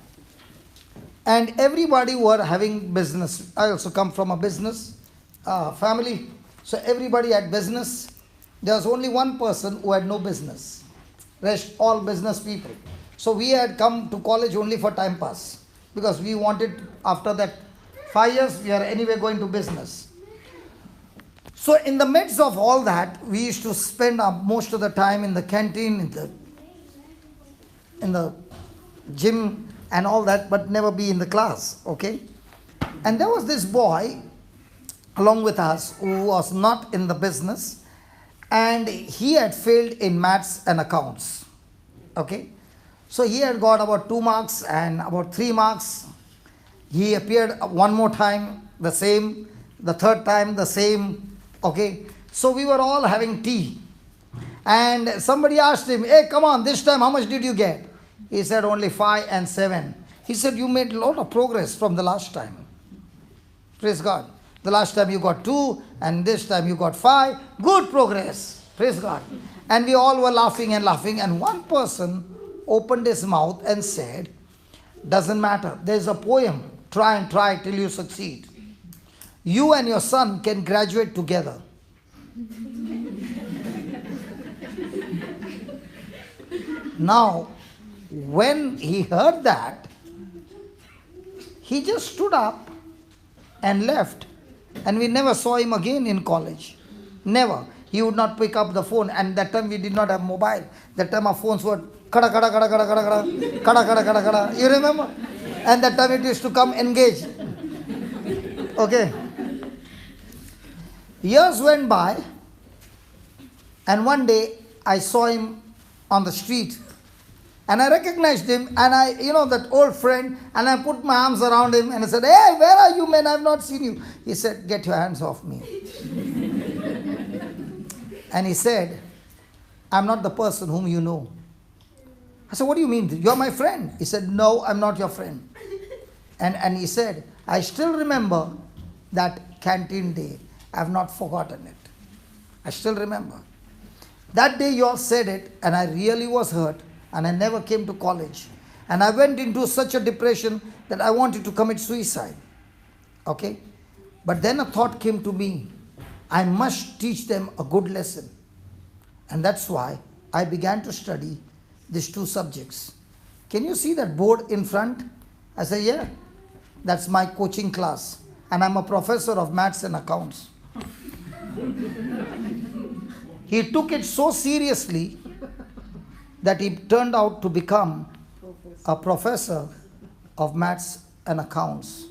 [SPEAKER 1] And everybody were having business. I also come from a business family, so everybody had business. There was only one person who had no business. Rest all business people. So we had come to college only for time pass, because we wanted, after that 5 years, we are anyway going to business. So in the midst of all that, we used to spend most of the time in the canteen, in the gym and all that, but never be in the class, okay? And there was this boy along with us who was not in the business, and he had failed in maths and accounts, okay? So he had got about 2 marks and about 3 marks. He appeared one more time, the same, the third time, the same, okay? So we were all having tea, and somebody asked him, hey, come on, this time how much did you get? He said, only 5 and 7. He said, you made a lot of progress from the last time. Praise God. The last time you got 2, and this time you got 5. Good progress. Praise God. And we all were laughing, and one person opened his mouth and said, doesn't matter. There's a poem. Try and try till you succeed. You and your son can graduate together. Now, when he heard that, he just stood up and left. And we never saw him again in college. Never. He would not pick up the phone. And that time we did not have mobile. That time our phones were kada kada kada kada kada kada kada kada kada kada. You remember? And that time it used to come engaged. Okay. Years went by, and one day I saw him on the street, and I recognized him, and that old friend, and I put my arms around him and I said, hey, where are you, man? I have not seen you. He said, get your hands off me. And he said, I'm not the person whom you know. I said, what do you mean? You're my friend. He said, no, I'm not your friend. And he said, I still remember that canteen day. I have not forgotten it. I still remember. That day you all said it, and I really was hurt, and I never came to college. And I went into such a depression that I wanted to commit suicide. Okay? But then a thought came to me, I must teach them a good lesson. And that's why I began to study these 2 subjects. Can you see that board in front? I said, yeah, that's my coaching class. And I'm a professor of maths and accounts. He took it so seriously that he turned out to become a professor of maths and accounts.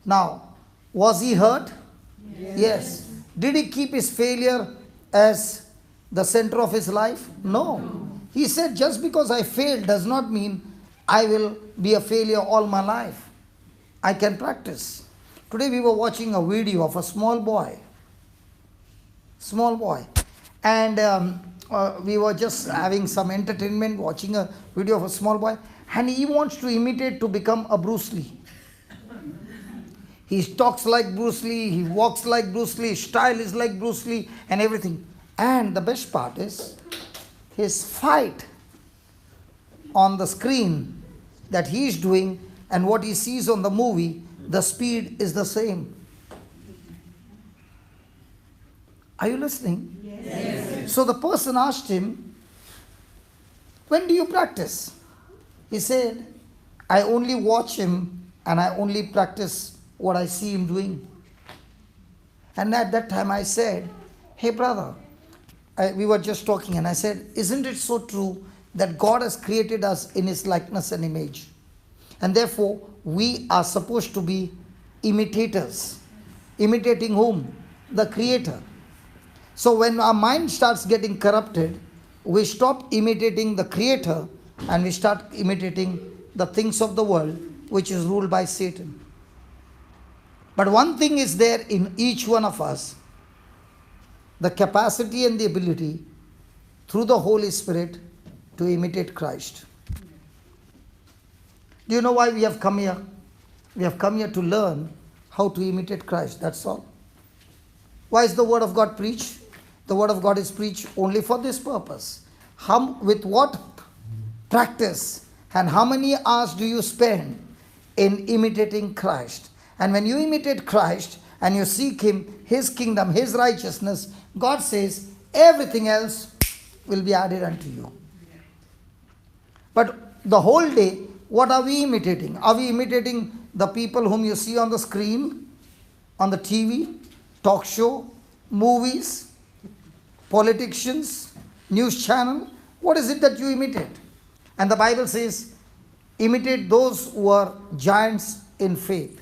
[SPEAKER 1] Now, was he hurt? Yes. Did he keep his failure as the center of his life? No. He said, just because I failed does not mean I will be a failure all my life. I can practice. Today we were watching a video of a small boy. And we were just having some entertainment, watching a video of a small boy. And he wants to imitate to become a Bruce Lee. He talks like Bruce Lee, he walks like Bruce Lee, his style is like Bruce Lee and everything. And the best part is, his fight on the screen that he is doing and what he sees on the movie, the speed is the same. Are you listening? Yes. So the person asked him, when do you practice? He said, I only watch him and I only practice what I see him doing. And at that time I said, hey brother, we were just talking, and I said, isn't it so true that God has created us in His likeness and image? And therefore, we are supposed to be imitators. Imitating whom? The Creator. So when our mind starts getting corrupted, we stop imitating the Creator and we start imitating the things of the world, which is ruled by Satan. But one thing is there in each one of us, the capacity and the ability through the Holy Spirit to imitate Christ. Do you know why we have come here? We have come here to learn how to imitate Christ, that's all. Why is the Word of God preached? The Word of God is preached only for this purpose. With what practice and how many hours do you spend in imitating Christ? And when you imitate Christ and you seek Him, His kingdom, His righteousness, God says everything else will be added unto you. But the whole day, what are we imitating? Are we imitating the people whom you see on the screen, on the TV, talk show, movies, politicians, news channel? What is it that you imitate? And the Bible says, imitate those who are giants in faith.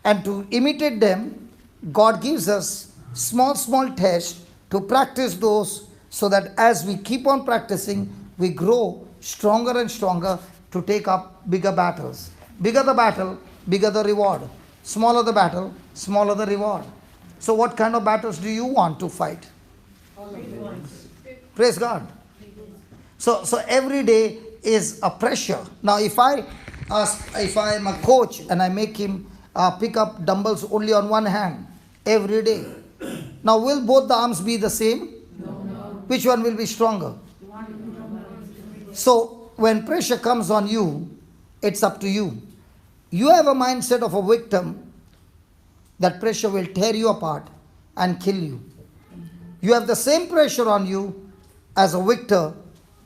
[SPEAKER 1] And to imitate them, God gives us small tests to practice those, so that as we keep on practicing, we grow stronger and stronger to take up bigger battles. Bigger the battle, bigger the reward. Smaller the battle, smaller the reward. So what kind of battles do you want to fight? Praise God. So every day is a pressure. Now if I am a coach and I make him pick up dumbbells only on one hand every day, now will both the arms be the same? No. Which one will be stronger? So when pressure comes on you, it's up to you. You have a mindset of a victim, that pressure will tear you apart and kill you. You have the same pressure on you as a victor,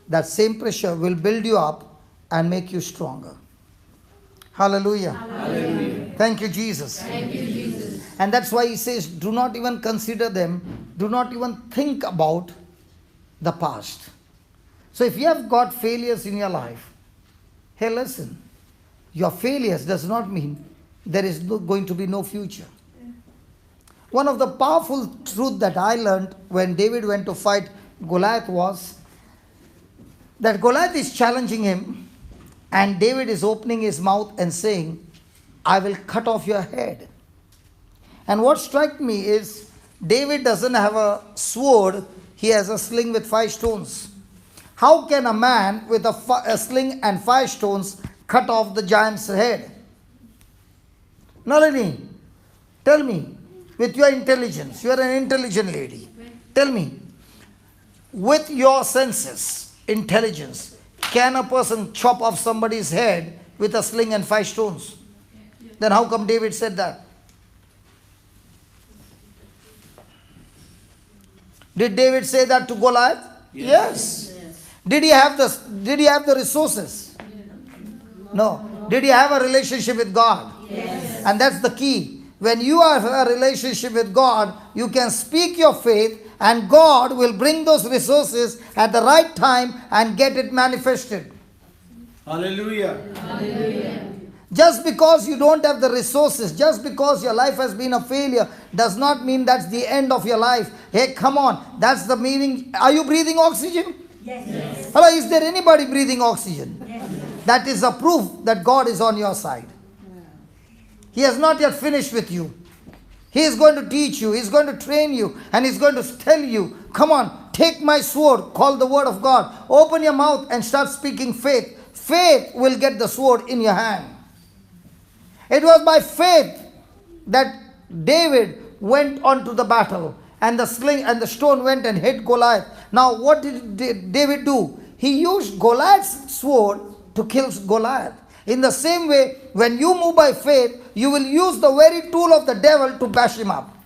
[SPEAKER 1] that same pressure will build you up and make you stronger. Hallelujah. Hallelujah. Thank you, Jesus.
[SPEAKER 5] Thank you, Jesus.
[SPEAKER 1] And that's why he says, do not even consider them, do not even think about the past. So if you have got failures in your life, hey, listen, your failures does not mean there is going to be no future. One of the powerful truths that I learned when David went to fight Goliath was that Goliath is challenging him, and David is opening his mouth and saying, I will cut off your head. And what struck me is, David doesn't have a sword, he has a sling with 5 stones. How can a man with a sling and 5 stones cut off the giant's head? Nalini, tell me, with your intelligence, you are an intelligent lady. Tell me, with your senses, intelligence, can a person chop off somebody's head with a sling and 5 stones? Then how come David said that? Did David say that to Goliath? Yes. Did he have the resources? No. Did he have a relationship with God?
[SPEAKER 5] Yes.
[SPEAKER 1] And that's the key. When you have a relationship with God, you can speak your faith and God will bring those resources at the right time and get it manifested.
[SPEAKER 4] Hallelujah.
[SPEAKER 5] Hallelujah.
[SPEAKER 1] Just because you don't have the resources, just because your life has been a failure, does not mean that's the end of your life. Hey, come on. That's the meaning. Are you breathing oxygen?
[SPEAKER 5] Yes.
[SPEAKER 1] Hello, is there anybody breathing oxygen?
[SPEAKER 5] Yes.
[SPEAKER 1] That is a proof that God is on your side. He has not yet finished with you. He is going to teach you. He is going to train you. And He is going to tell you, come on, take my sword, call the word of God. Open your mouth and start speaking faith. Faith will get the sword in your hand. It was by faith that David went on to the battle. And the sling and the stone went and hit Goliath. Now what did David do? He used Goliath's sword to kill Goliath. In the same way, when you move by faith, you will use the very tool of the devil to bash him up.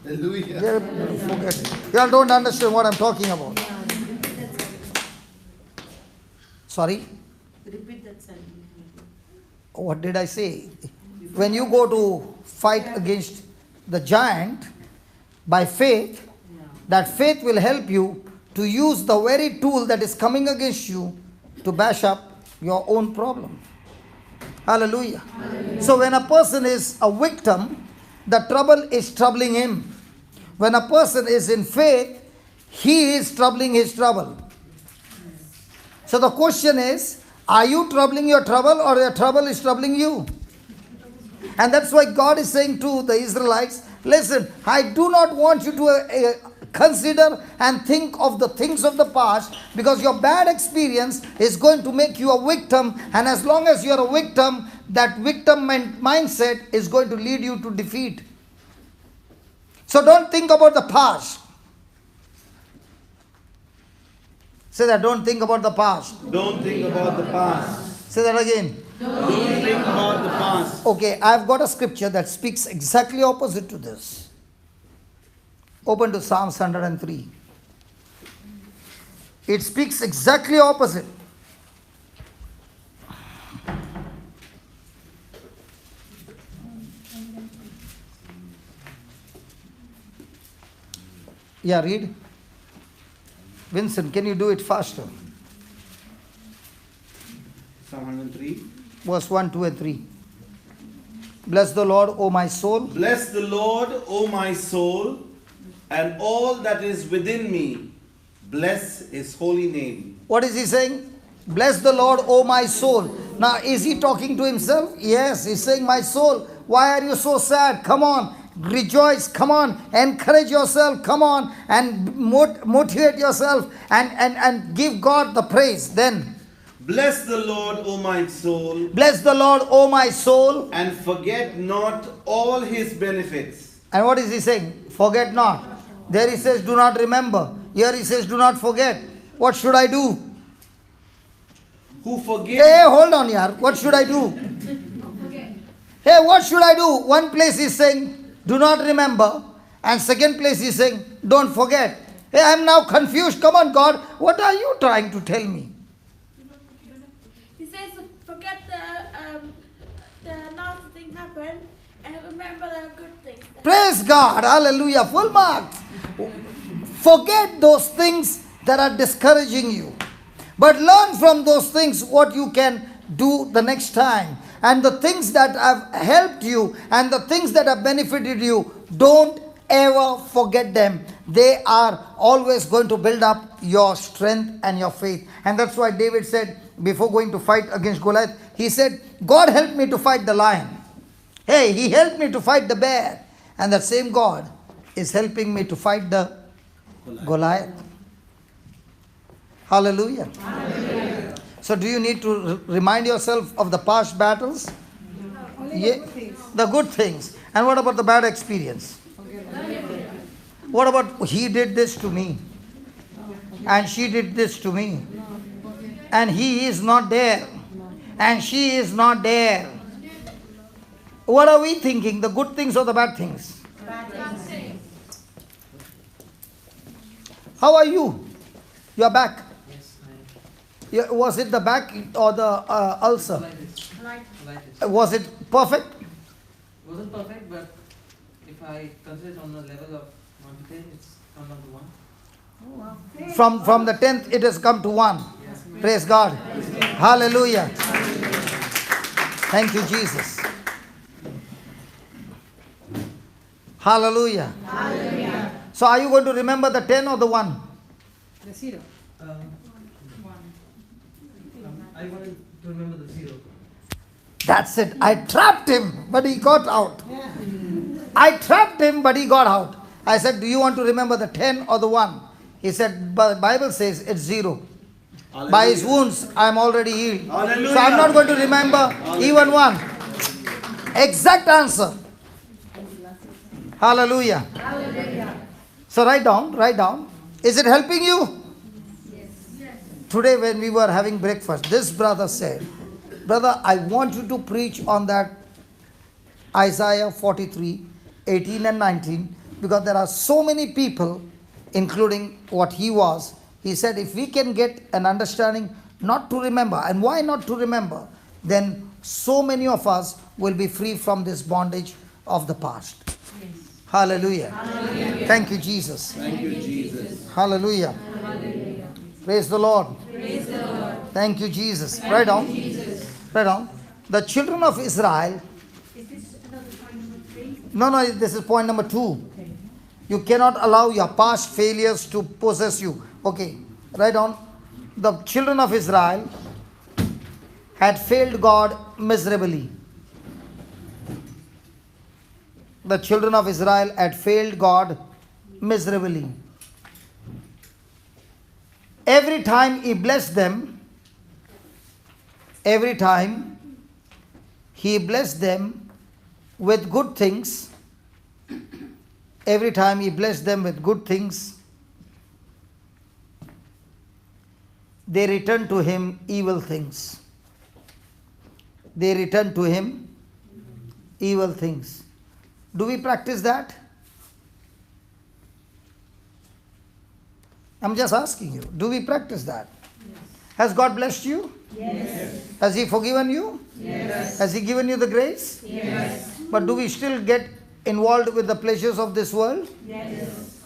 [SPEAKER 2] Hallelujah.
[SPEAKER 1] Forget it. You all don't understand what I'm talking about. Sorry?
[SPEAKER 5] Repeat that sentence.
[SPEAKER 1] What did I say? When you go to fight against the giant, by faith, that faith will help you to use the very tool that is coming against you to bash up your own problem. Hallelujah. Hallelujah. So when a person is a victim, the trouble is troubling him. When a person is in faith, he is troubling his trouble. So the question is, are you troubling your trouble or your trouble is troubling you? And that's why God is saying to the Israelites, listen, I do not want you to consider and think of the things of the past, because your bad experience is going to make you a victim, and as long as you are a victim, that victim mindset is going to lead you to defeat. So don't think about the past. Say that, don't think about the past.
[SPEAKER 4] Don't think about the past.
[SPEAKER 1] Say that again.
[SPEAKER 4] Don't think about the past.
[SPEAKER 1] Okay, I've got a scripture that speaks exactly opposite to this. Open to Psalms 103. It speaks exactly opposite. Yeah, read. Vincent, can you do it faster?
[SPEAKER 4] Psalm 103.
[SPEAKER 1] Verse 1, 2 and 3. Bless the Lord, O my soul.
[SPEAKER 4] Bless the Lord, O my soul, and all that is within me. Bless his holy name.
[SPEAKER 1] What is he saying? Bless the Lord, O my soul. Now, is he talking to himself? Yes, he's saying, my soul, why are you so sad? Come on, rejoice, come on, encourage yourself, come on, and motivate yourself, and give God the praise. Then,
[SPEAKER 4] Bless the Lord, O my soul,
[SPEAKER 1] bless the Lord, O my soul.
[SPEAKER 4] and forget not all his benefits.
[SPEAKER 1] And what is he saying? Forget not. There he says, do not remember. Here he says, do not forget. What should I do?
[SPEAKER 4] Who forgives.
[SPEAKER 1] Hey, hold on here. What should I do? Hey, what should I do? One place he's saying, do not remember. And second place he's saying, don't forget. Hey, I'm now confused. Come on, God. What are you trying to tell me?
[SPEAKER 6] He says, forget the nasty thing happened and remember the good things.
[SPEAKER 1] Praise God. Hallelujah. Full marks. Forget those things that are discouraging you. But learn from those things what you can do the next time. And the things that have helped you and the things that have benefited you, don't ever forget them. They are always going to build up your strength and your faith. And that's why David said, before going to fight against Goliath, he said, God helped me to fight the lion. Hey, he helped me to fight the bear. And that same God is helping me to fight the Goliath. Hallelujah. Hallelujah. So do you need to remind yourself of the past battles? Yeah, the good things. And what about the bad experience? What about he did this to me? And she did this to me. And he is not there. And she is not there. What are we thinking? The good things or the bad things? How are you? You are back. Was it the back or the ulcer? Was it perfect?
[SPEAKER 7] It wasn't perfect, but if I consider it on the level of 1 to 10, it's come down to 1.
[SPEAKER 1] From the 10th, it has come to 1.
[SPEAKER 7] Yes.
[SPEAKER 1] Praise God. Hallelujah. Thank you, Jesus. Hallelujah.
[SPEAKER 3] Hallelujah.
[SPEAKER 1] So are you going to remember the 10 or the 1?
[SPEAKER 3] The zero.
[SPEAKER 7] I wanted to remember the 0.
[SPEAKER 1] That's it. I trapped him, but he got out. I trapped him, but he got out. I said, do you want to remember the 10 or the 1? He said, but the Bible says it's 0.
[SPEAKER 4] Hallelujah.
[SPEAKER 1] By his wounds, I am already healed.
[SPEAKER 4] Hallelujah.
[SPEAKER 1] So I'm not going to remember even 1. Exact answer. Hallelujah.
[SPEAKER 3] Hallelujah.
[SPEAKER 1] So write down. Is it helping you? Today when we were having breakfast, this brother said, brother, I want you to preach on that Isaiah 43, 18 and 19, because there are so many people, including what he was. He said, if we can get an understanding not to remember, and why not to remember, then so many of us will be free from this bondage of the past.
[SPEAKER 3] Yes.
[SPEAKER 1] Hallelujah.
[SPEAKER 3] Hallelujah.
[SPEAKER 1] Thank you, Jesus.
[SPEAKER 4] Thank you, Jesus.
[SPEAKER 1] Hallelujah.
[SPEAKER 3] Hallelujah.
[SPEAKER 1] Praise the Lord.
[SPEAKER 3] Praise the Lord.
[SPEAKER 1] Thank you, Jesus. Write down.
[SPEAKER 3] Jesus.
[SPEAKER 1] Write down. The children of Israel.
[SPEAKER 3] Is this another point number 3?
[SPEAKER 1] No, this is point number 2.
[SPEAKER 3] Okay.
[SPEAKER 1] You cannot allow your past failures to possess you. Okay, write down. The children of Israel had failed God miserably. The children of Israel had failed God miserably. Every time He blessed them, every time He blessed them with good things, every time He blessed them with good things, they returned to Him evil things. They returned to Him evil things. Do we practice that? I'm just asking you. Do we practice that? Yes. Has God blessed you?
[SPEAKER 5] Yes.
[SPEAKER 1] Has He forgiven you?
[SPEAKER 5] Yes.
[SPEAKER 1] Has He given you the grace?
[SPEAKER 5] Yes.
[SPEAKER 1] But do we still get involved with the pleasures of this world?
[SPEAKER 5] Yes.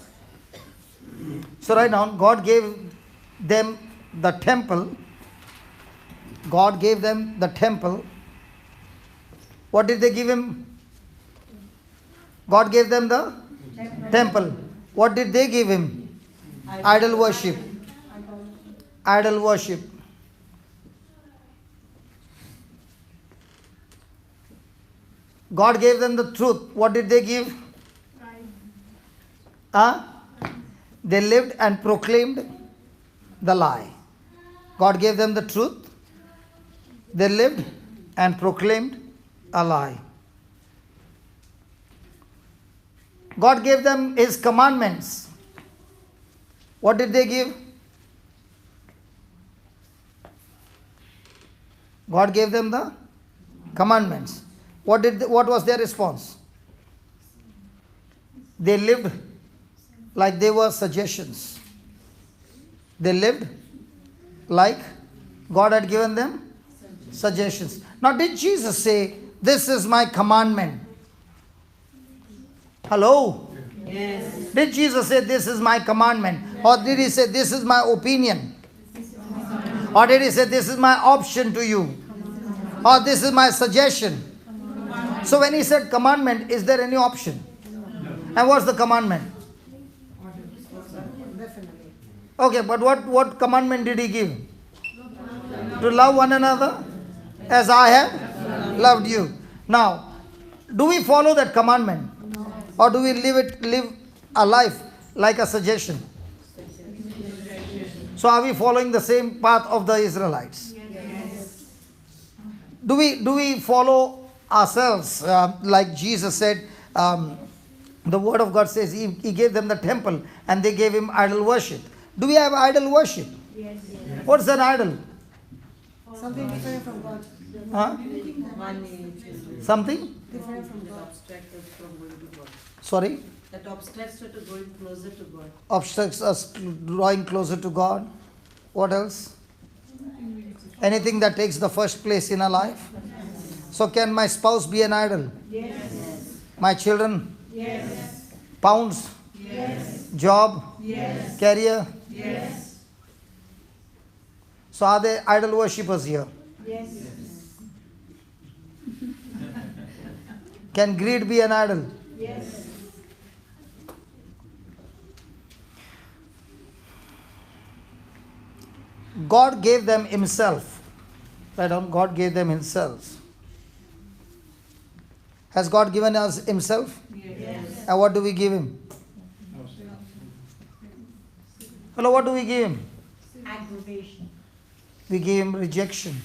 [SPEAKER 1] So right now, God gave them the temple. God gave them the temple. What did they give Him? God gave them the temple. What did they give Him? Idol worship. Idol worship. God gave them the truth. What did they give? They lived and proclaimed the lie. God gave them the truth. They lived and proclaimed a lie. God gave them His commandments. What did they give? God gave them the commandments. What was their response? They lived like they were suggestions. They lived like God had given them suggestions. Now, did Jesus say, "This is my commandment"? Hello?
[SPEAKER 5] Yes.
[SPEAKER 1] Did Jesus say, "This is my commandment"? Or did He say, "This is my opinion"? Or did He say, "This is my option to you"? Or "This is my suggestion"? So when He said commandment, is there any option? And what's the commandment? Okay, but what commandment did He give? To love one another as I have loved you. Now, do we follow that commandment? Or do we live a life like a suggestion? So are we following the same path of the Israelites?
[SPEAKER 5] Yes.
[SPEAKER 1] Do we follow ourselves like Jesus said? The word of God says he gave them the temple and they gave Him idol worship. Do we have idol worship?
[SPEAKER 5] Yes.
[SPEAKER 1] What's an idol?
[SPEAKER 8] Something different from God.
[SPEAKER 1] Huh?
[SPEAKER 5] Money.
[SPEAKER 1] Something?
[SPEAKER 8] Different from
[SPEAKER 5] That
[SPEAKER 8] God.
[SPEAKER 5] obstructs us from going to God.
[SPEAKER 1] Sorry?
[SPEAKER 5] That obstructs us to going closer to God.
[SPEAKER 1] Obstructs us drawing closer to God. What else? Anything that takes the first place in our life. So can my spouse be an idol?
[SPEAKER 5] Yes.
[SPEAKER 1] My children?
[SPEAKER 5] Yes.
[SPEAKER 1] Pounds?
[SPEAKER 5] Yes.
[SPEAKER 1] Job?
[SPEAKER 5] Yes.
[SPEAKER 1] Career?
[SPEAKER 5] Yes.
[SPEAKER 1] So are they idol worshippers here?
[SPEAKER 5] Yes.
[SPEAKER 1] Can greed be an idol?
[SPEAKER 5] Yes.
[SPEAKER 1] God gave them Himself. Right on, God gave them Himself. Has God given us Himself?
[SPEAKER 5] Yes.
[SPEAKER 1] And what do we give Him? Hello, what do we give Him?
[SPEAKER 5] Aggravation.
[SPEAKER 1] We give Him rejection.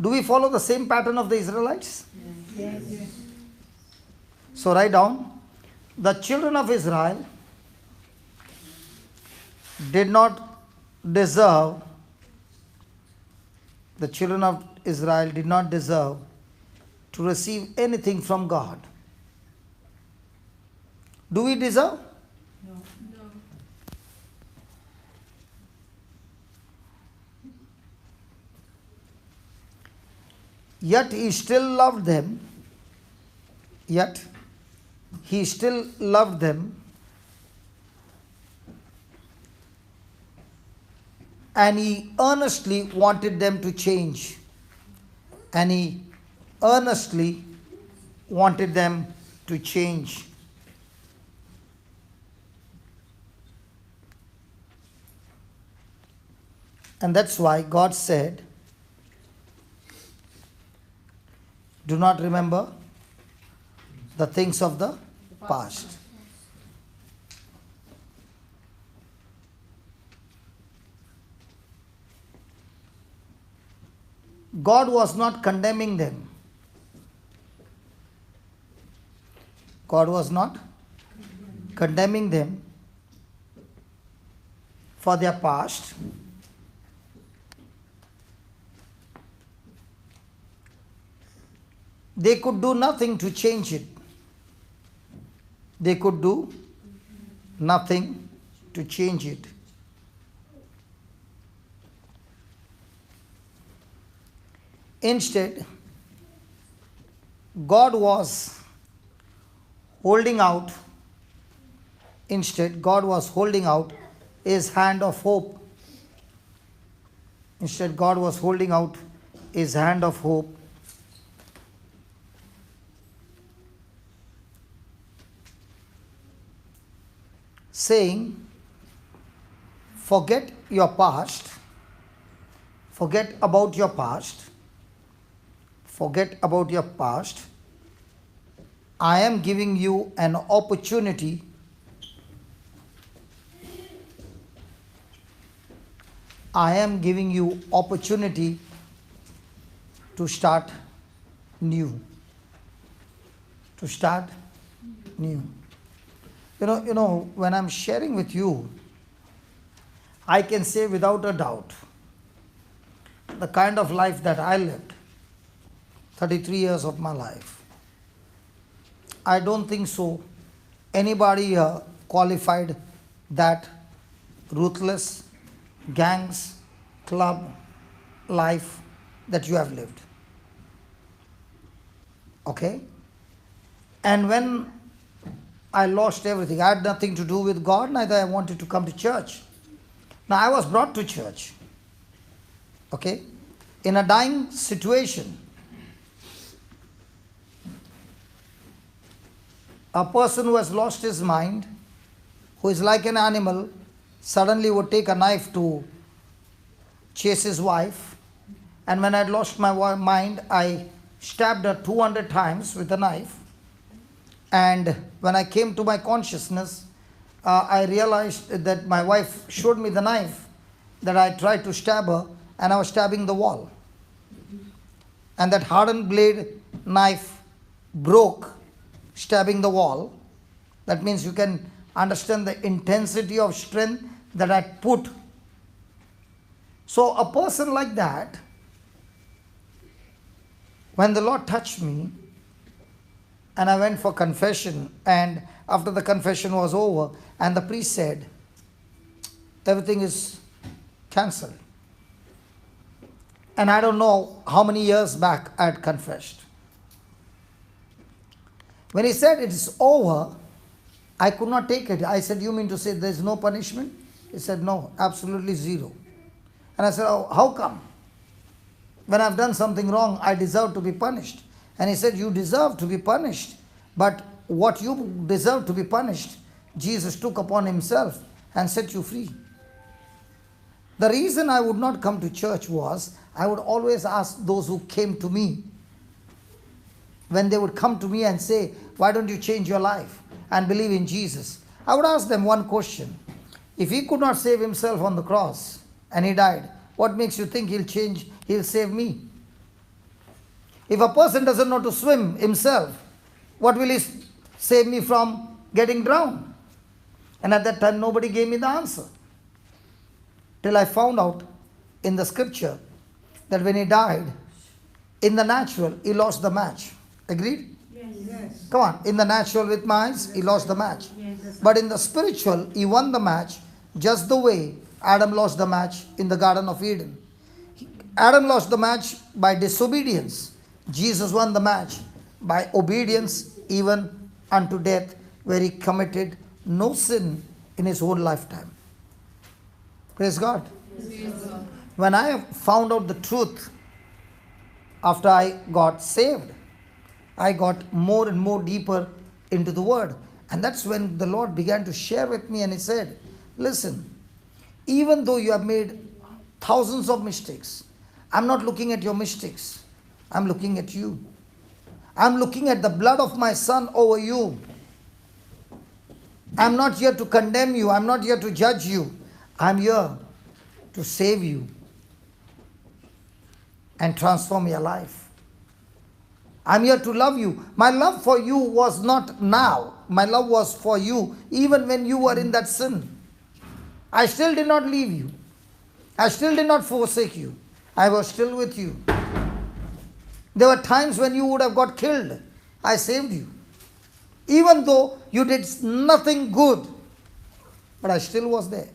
[SPEAKER 1] Do we follow the same pattern of the Israelites?
[SPEAKER 5] Yes.
[SPEAKER 1] So write down, the children of Israel did not deserve, the children of Israel did not deserve to receive anything from God. Do we deserve?
[SPEAKER 6] No.
[SPEAKER 1] Yet He still loved them. Yet He still loved them And he earnestly wanted them to change. And he earnestly wanted them to change. And that's why God said, do not remember the things of the past. God was not condemning them. God was not condemning them for their past. They could do nothing to change it. They could do nothing to change it. Instead, God was holding out his hand of hope. Instead, God was holding out his hand of hope. Saying, forget your past, forget about your past, forget about your past. I am giving you an opportunity to start new. To start new. You know, when I'm sharing with you, I can say without a doubt, the kind of life that I lived, 33 years of my life, I don't think so anybody qualified that ruthless, gangs, club life that you have lived. Okay? And when I lost everything, I had nothing to do with God, neither I wanted to come to church. Now I was brought to church. Okay? In a dying situation. A person who has lost his mind, who is like an animal, suddenly would take a knife to chase his wife. And when I had lost my mind, I stabbed her 200 times with a knife. And when I came to my consciousness, I realized that my wife showed me the knife, that I tried to stab her, and I was stabbing the wall. And that hardened blade knife broke, stabbing the wall. That means you can understand the intensity of strength that I put. So a person like that, when the Lord touched me, and I went for confession, and after the confession was over, and the priest said, everything is cancelled. And I don't know how many years back I had confessed. When he said it is over, I could not take it. I said, you mean to say there is no punishment? He said, no, absolutely zero. And I said, oh, how come? When I've done something wrong, I deserve to be punished. And he said, you deserve to be punished. But what you deserve to be punished, Jesus took upon himself and set you free. The reason I would not come to church was, I would always ask those who came to me, when they would come to me and say, why don't you change your life and believe in Jesus? I would ask them one question. If he could not save himself on the cross and he died, what makes you think he'll save me? If a person doesn't know to swim himself, what will he save me from getting drowned? And at that time, nobody gave me the answer. Till I found out in the scripture that when he died, in the natural, he lost the match. Agreed?
[SPEAKER 8] Yes.
[SPEAKER 1] Come on. In the natural with my eyes, he lost the match. But in the spiritual, he won the match just the way Adam lost the match in the Garden of Eden. Adam lost the match by disobedience. Jesus won the match by obedience even unto death, where he committed no sin in his whole lifetime. Praise God. When I found out the truth, after I got saved, I got more and more deeper into the Word. And that's when the Lord began to share with me, and He said, listen, even though you have made thousands of mistakes, I'm not looking at your mistakes. I'm looking at you. I'm looking at the blood of my Son over you. I'm not here to condemn you. I'm not here to judge you. I'm here to save you and transform your life. I'm here to love you. My love for you was not now. My love was for you even when you were in that sin. I still did not leave you. I still did not forsake you. I was still with you. There were times when you would have got killed. I saved you. Even though you did nothing good, but I still was there.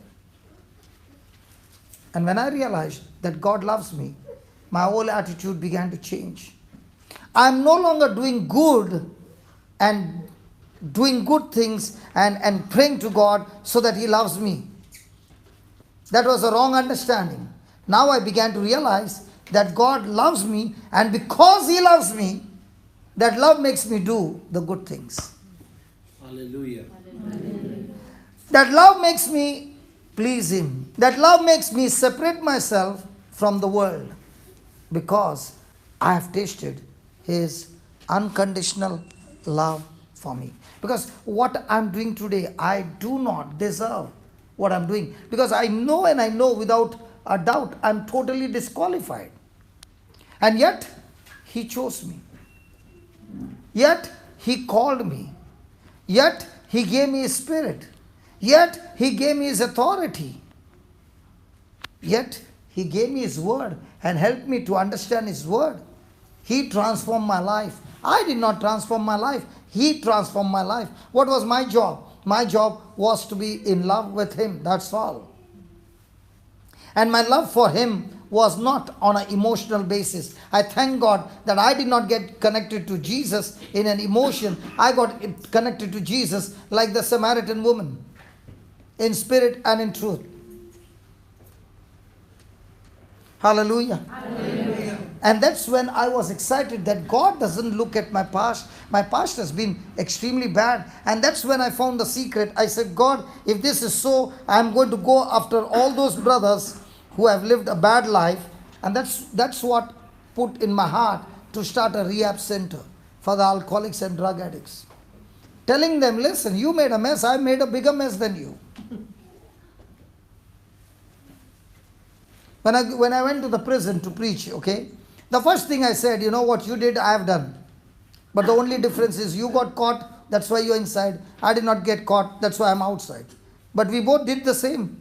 [SPEAKER 1] And when I realized that God loves me, my whole attitude began to change. I'm no longer doing good and doing good things and praying to God so that He loves me. That was a wrong understanding. Now I began to realize that God loves me, and because He loves me, that love makes me do the good things.
[SPEAKER 2] Hallelujah.
[SPEAKER 1] That love makes me please Him. That love makes me separate myself from the world, because I have tasted His unconditional love for me. Because what I'm doing today, I do not deserve what I'm doing. Because I know, and I know without a doubt, I'm totally disqualified. And yet, He chose me. Yet, He called me. Yet, He gave me His Spirit. Yet, He gave me His authority. Yet, He gave me His Word and helped me to understand His Word. He transformed my life. I did not transform my life. He transformed my life. What was my job? My job was to be in love with Him. That's all. And my love for Him was not on an emotional basis. I thank God that I did not get connected to Jesus in an emotion. I got connected to Jesus like the Samaritan woman, in spirit and in truth. Hallelujah. Hallelujah. And that's when I was excited that God doesn't look at my past. My past has been extremely bad. And that's when I found the secret. I said, God, if this is so, I'm going to go after all those brothers who have lived a bad life. And that's what put in my heart to start a rehab center for the alcoholics and drug addicts. Telling them, listen, you made a mess, I made a bigger mess than you. When I went to the prison to preach, okay, the first thing I said, you know what you did, I have done. But the only difference is you got caught, that's why you're inside. I did not get caught, that's why I'm outside. But we both did the same.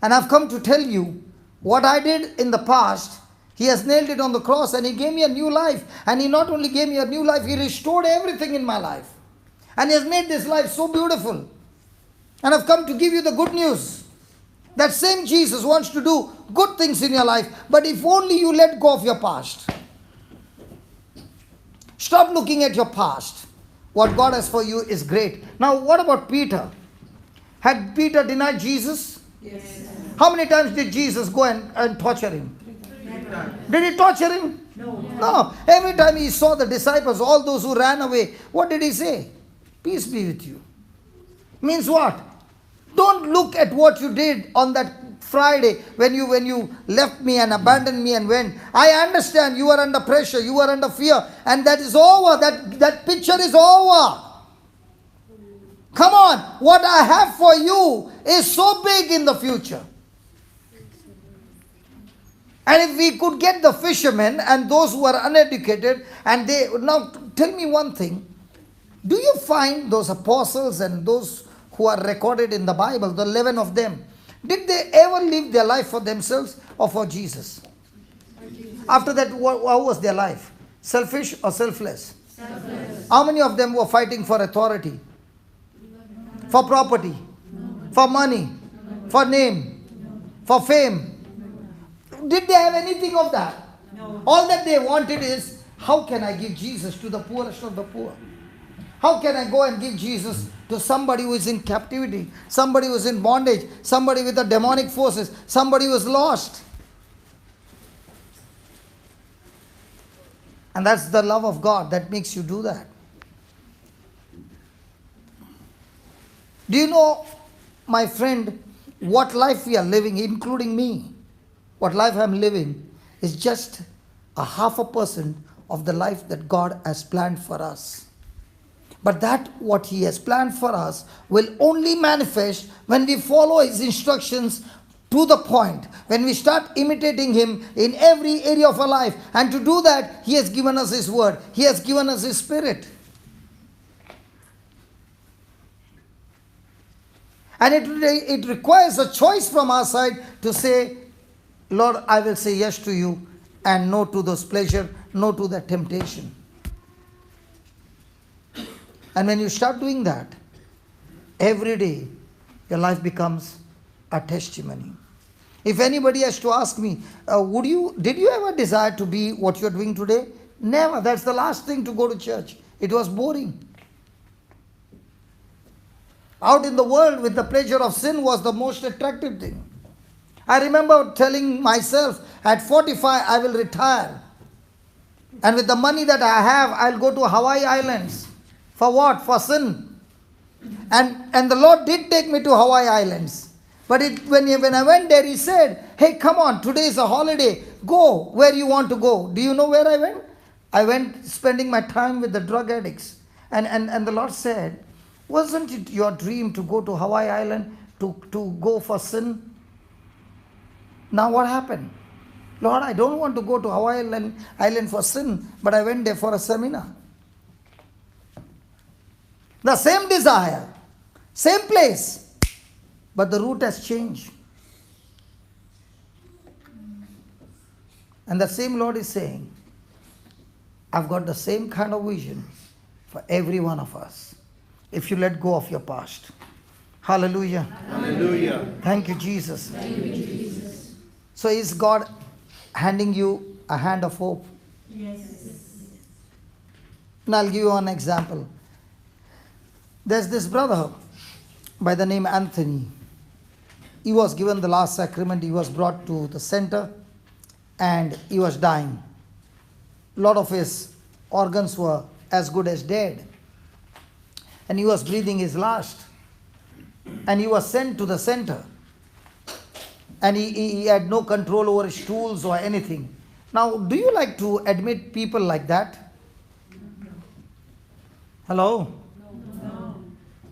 [SPEAKER 1] And I've come to tell you, what I did in the past, He has nailed it on the cross and He gave me a new life. And He not only gave me a new life, He restored everything in my life. And He has made this life so beautiful. And I've come to give you the good news. That same Jesus wants to do good things in your life, but if only you let go of your past. Stop looking at your past. What God has for you is great. Now, what about Peter? Had Peter denied Jesus?
[SPEAKER 5] Yes.
[SPEAKER 1] How many times did Jesus go and torture him? Did He torture him? No. Every time He saw the disciples, all those who ran away, what did He say? Peace be with you. Means what? Don't look at what you did on that Friday when you left me and abandoned me and went. I understand you were under pressure, you were under fear, and that is over. That picture is over. Come on, what I have for you is so big in the future. And if we could get the fishermen and those who are uneducated, and they, now tell me one thing, do you find those apostles and those who are recorded in the Bible, the 11 of them, did they ever live their life for themselves or for Jesus? After that, how was their life? Selfish or selfless? Selfless. How many of them were fighting for authority? For property? For money? For name? For fame? Did they have anything of that? No. All that they wanted is, how can I give Jesus to the poorest of the poor? How can I go and give Jesus to somebody who is in captivity, somebody who is in bondage, somebody with the demonic forces, somebody who is lost? And that's the love of God that makes you do that. Do you know, my friend, what life we are living, including me, what life I'm living, is just a 0.5% of the life that God has planned for us. But that what He has planned for us will only manifest when we follow His instructions to the point, when we start imitating Him in every area of our life. And to do that, He has given us His word. He has given us His Spirit. And it requires a choice from our side to say, Lord, I will say yes to you and no to those pleasure, no to the temptation. And when you start doing that, every day, your life becomes a testimony. If anybody has to ask me, did you ever desire to be what you're doing today? Never. That's the last thing to go to church. It was boring. Out in the world with the pleasure of sin was the most attractive thing. I remember telling myself, at 45 I will retire. And with the money that I have, I'll go to Hawaii Islands. For what? For sin. And the Lord did take me to Hawaii Islands. But when I went there, He said, hey, come on, today is a holiday. Go where you want to go. Do you know where I went? I went spending my time with the drug addicts. And the Lord said, wasn't it your dream to go to Hawaii Island to go for sin? Now what happened? Lord, I don't want to go to Hawaii Island for sin, but I went there for a seminar. The same desire, same place, but the route has changed. And the same Lord is saying, I've got the same kind of vision for every one of us, if you let go of your past. Hallelujah.
[SPEAKER 4] Hallelujah.
[SPEAKER 1] Thank you, Jesus. Thank you, Jesus. So is God handing you a hand of hope?
[SPEAKER 3] Yes.
[SPEAKER 1] And I'll give you one example. There's this brother by the name Anthony. He was given the last sacrament. He was brought to the center and he was dying. A lot of his organs were as good as dead. And he was breathing his last. And he was sent to the center. And he had no control over his tools or anything. Now, do you like to admit people like that? Hello?
[SPEAKER 3] No.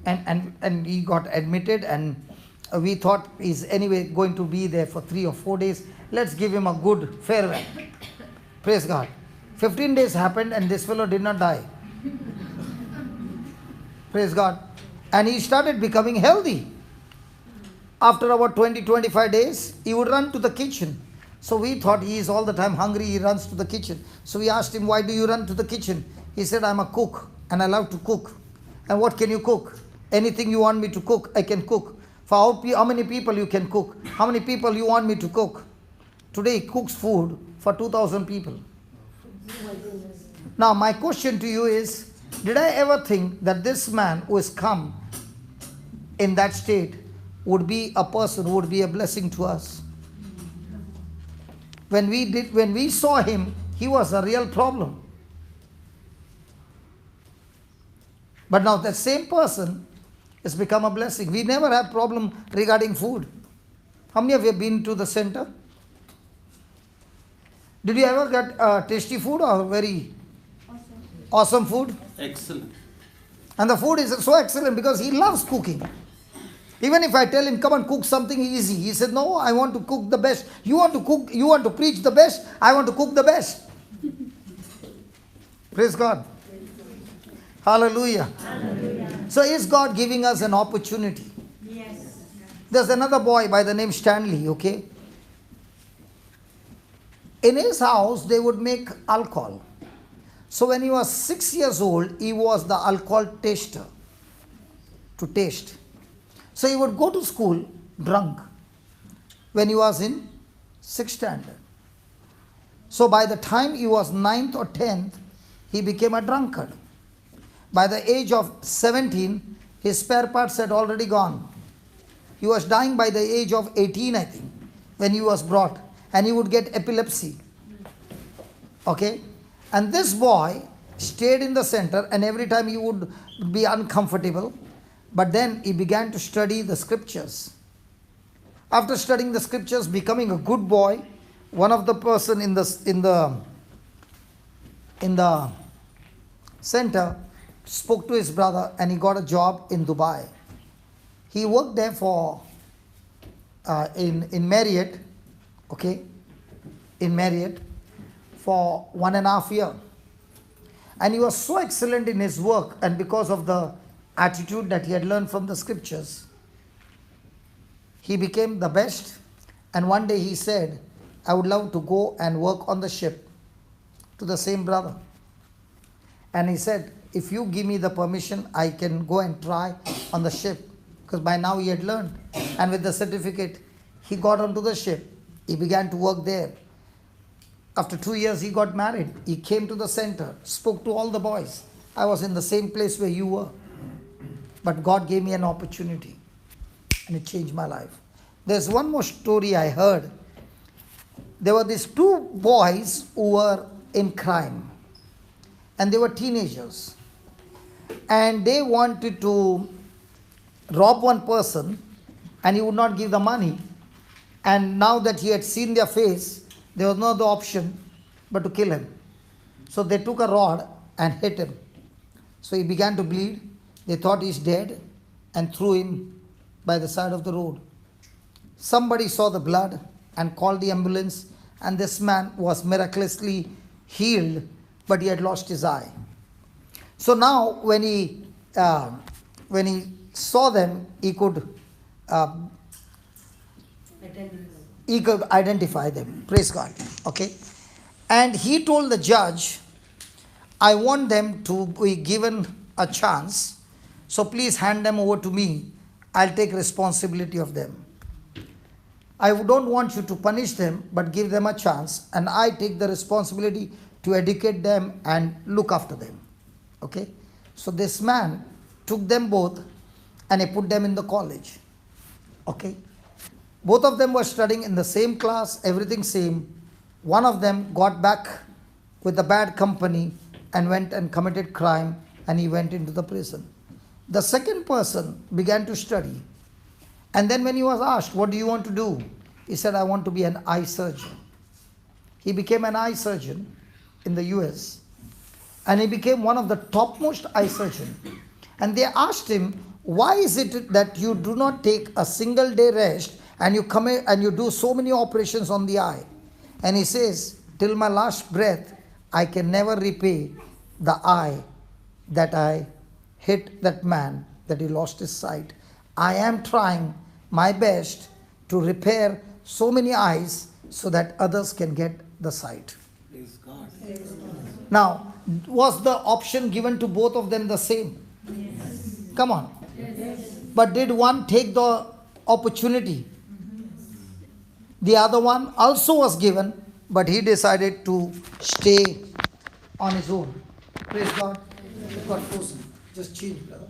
[SPEAKER 1] And he got admitted, and we thought he's anyway going to be there for 3 or 4 days. Let's give him a good farewell. Praise God. 15 days happened and this fellow did not die. Praise God. And he started becoming healthy. After about 20-25 days, he would run to the kitchen. So we thought he is all the time hungry, he runs to the kitchen. So we asked him, why do you run to the kitchen? He said, I'm a cook and I love to cook. And what can you cook? Anything you want me to cook, I can cook. For how many people you can cook? How many people you want me to cook? Today he cooks food for 2,000 people. Now my question to you is, did I ever think that this man who has come in that state would be a person who would be a blessing to us? When we saw him, he was a real problem. But now that same person has become a blessing. We never have problem regarding food. How many of you have been to the center? Did you ever get tasty food or very awesome food?
[SPEAKER 4] Excellent.
[SPEAKER 1] And the food is so excellent because he loves cooking. Even if I tell him, come and cook something easy, he said, no, I want to cook the best. You want to preach the best, I want to cook the best. Praise God. Hallelujah. Hallelujah. So is God giving us an opportunity?
[SPEAKER 3] Yes.
[SPEAKER 1] There's another boy by the name Stanley, okay? In his house, they would make alcohol. So when he was 6 years old, he was the alcohol taster, to taste. So he would go to school drunk when he was in 6th standard. So by the time he was 9th or 10th, he became a drunkard. By the age of 17, his spare parts had already gone. He was dying by the age of 18, I think, when he was brought. And he would get epilepsy. Okay? And this boy stayed in the center, and every time he would be uncomfortable. But then he began to study the scriptures. After studying the scriptures, becoming a good boy, one of the person in the center spoke to his brother, and he got a job in Dubai. He worked there for in Marriott, okay, in Marriott for 1.5 years. And he was so excellent in his work, and because of the attitude that he had learned from the scriptures, he became the best. And one day he said, I would love to go and work on the ship, to the same brother. And he said, if you give me the permission, I can go and try on the ship. Because by now he had learned. And with the certificate, he got onto the ship. He began to work there. After 2 years, he got married. He came to the center, spoke to all the boys. I was in the same place where you were. But God gave me an opportunity. And it changed my life. There's one more story I heard. There were these 2 boys who were in crime. And they were teenagers. And they wanted to rob one person, and he would not give the money. And now that he had seen their face, there was no other option but to kill him. So they took a rod and hit him. So he began to bleed. They thought he's dead and threw him by the side of the road. Somebody saw the blood and called the ambulance, and this man was miraculously healed, but he had lost his eye. So now when he saw them, he could identify them. Praise God. Okay. And he told the judge, I want them to be given a chance, so please hand them over to me. I'll take responsibility of them. I don't want you to punish them, but give them a chance, and I take the responsibility to educate them and look after them. Okay. So this man took them both and he put them in the college. Okay. Both of them were studying in the same class, everything same. One of them got back with a bad company and went and committed crime, and he went into the prison. The second person began to study. And then when he was asked, what do you want to do? He said, I want to be an eye surgeon. He became an eye surgeon in the US. And he became one of the topmost eye surgeons. And they asked him, why is it that you do not take a single day rest and you come in and you do so many operations on the eye? And he says, till my last breath, I can never repay the eye that I hit that man, that he lost his sight. I am trying my best to repair so many eyes so that others can get the sight.
[SPEAKER 2] Praise God.
[SPEAKER 1] Now, was the option given to both of them the same?
[SPEAKER 6] Yes.
[SPEAKER 1] Come on.
[SPEAKER 6] Yes.
[SPEAKER 1] But did one take the opportunity? The other one also was given, but he decided to stay on his own. Praise God. God, just change, brother.